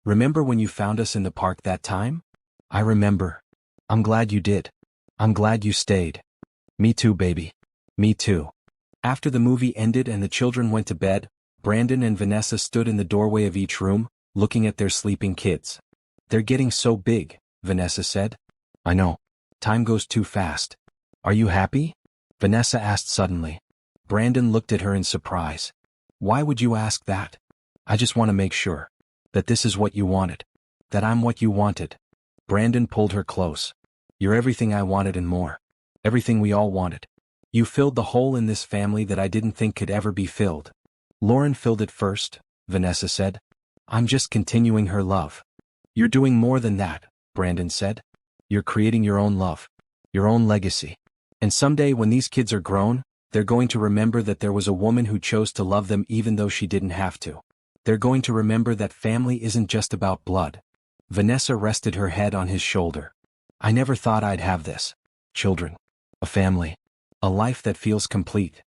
Remember when you found us in the park that time? I remember. I'm glad you did. I'm glad you stayed. Me too, baby. Me too. After the movie ended and the children went to bed, Brandon and Vanessa stood in the doorway of each room, looking at their sleeping kids. They're getting so big, Vanessa said. I know. Time goes too fast. Are you happy? Vanessa asked suddenly. Brandon looked at her in surprise. Why would you ask that? I just want to make sure that this is what you wanted. That I'm what you wanted. Brandon pulled her close. You're everything I wanted and more. Everything we all wanted. You filled the hole in this family that I didn't think could ever be filled. Lauren filled it first, Vanessa said. I'm just continuing her love. You're doing more than that, Brandon said. You're creating your own love. Your own legacy. And someday when these kids are grown, they're going to remember that there was a woman who chose to love them even though she didn't have to. They're going to remember that family isn't just about blood. Vanessa rested her head on his shoulder. I never thought I'd have this. Children. A family. A life that feels complete.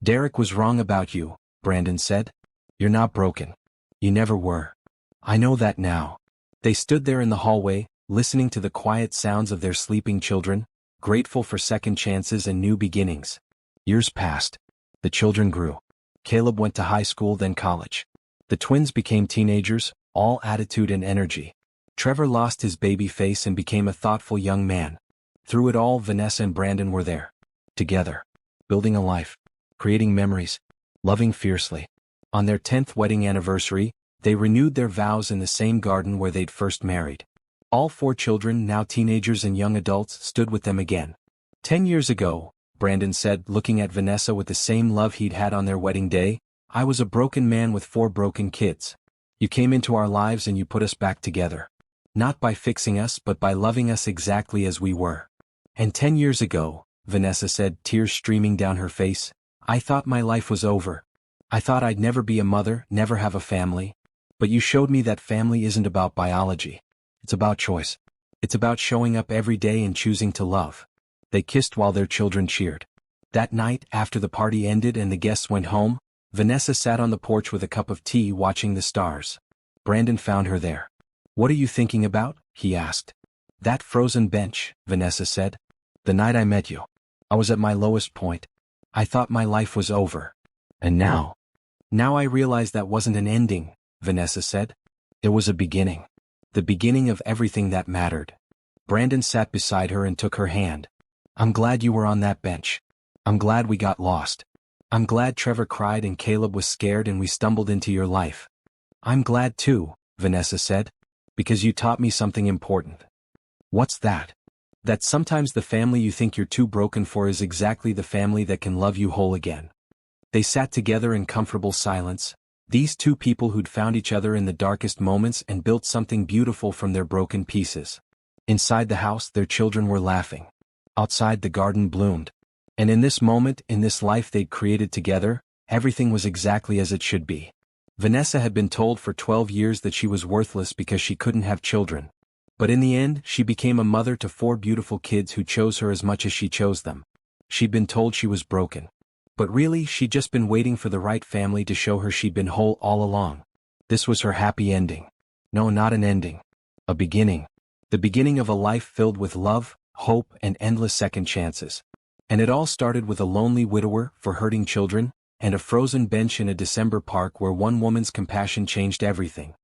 Derek was wrong about you, Brandon said. You're not broken. You never were. I know that now. They stood there in the hallway, listening to the quiet sounds of their sleeping children, grateful for second chances and new beginnings. Years passed. The children grew. Caleb went to high school, then college. The twins became teenagers, all attitude and energy. Trevor lost his baby face and became a thoughtful young man. Through it all, Vanessa and Brandon were there. Together. Building a life. Creating memories. Loving fiercely. On their 10th wedding anniversary, they renewed their vows in the same garden where they'd first married. All 4 children, now teenagers and young adults, stood with them again. 10 years ago, Brandon said, looking at Vanessa with the same love he'd had on their wedding day, I was a broken man with 4 broken kids. You came into our lives and you put us back together. Not by fixing us but by loving us exactly as we were. And 10 years ago, Vanessa said, tears streaming down her face, I thought my life was over. I thought I'd never be a mother, never have a family. But you showed me that family isn't about biology. It's about choice. It's about showing up every day and choosing to love. They kissed while their children cheered. That night, after the party ended and the guests went home, Vanessa sat on the porch with a cup of tea watching the stars. Brandon found her there. What are you thinking about? He asked. That frozen bench, Vanessa said. The night I met you. I was at my lowest point. I thought my life was over. And now? Now I realize that wasn't an ending, Vanessa said. It was a beginning. The beginning of everything that mattered. Brandon sat beside her and took her hand. I'm glad you were on that bench. I'm glad we got lost. I'm glad Trevor cried and Caleb was scared and we stumbled into your life. I'm glad too, Vanessa said. Because you taught me something important. What's that? That sometimes the family you think you're too broken for is exactly the family that can love you whole again. They sat together in comfortable silence, these 2 people who'd found each other in the darkest moments and built something beautiful from their broken pieces. Inside the house, their children were laughing. Outside, the garden bloomed. And in this moment, in this life they'd created together, everything was exactly as it should be. Vanessa had been told for 12 years that she was worthless because she couldn't have children. But in the end, she became a mother to 4 beautiful kids who chose her as much as she chose them. She'd been told she was broken. But really, she'd just been waiting for the right family to show her she'd been whole all along. This was her happy ending. No, not an ending. A beginning. The beginning of a life filled with love, hope, and endless second chances. And it all started with a lonely widower for hurting children, and a frozen bench in a December park where one woman's compassion changed everything.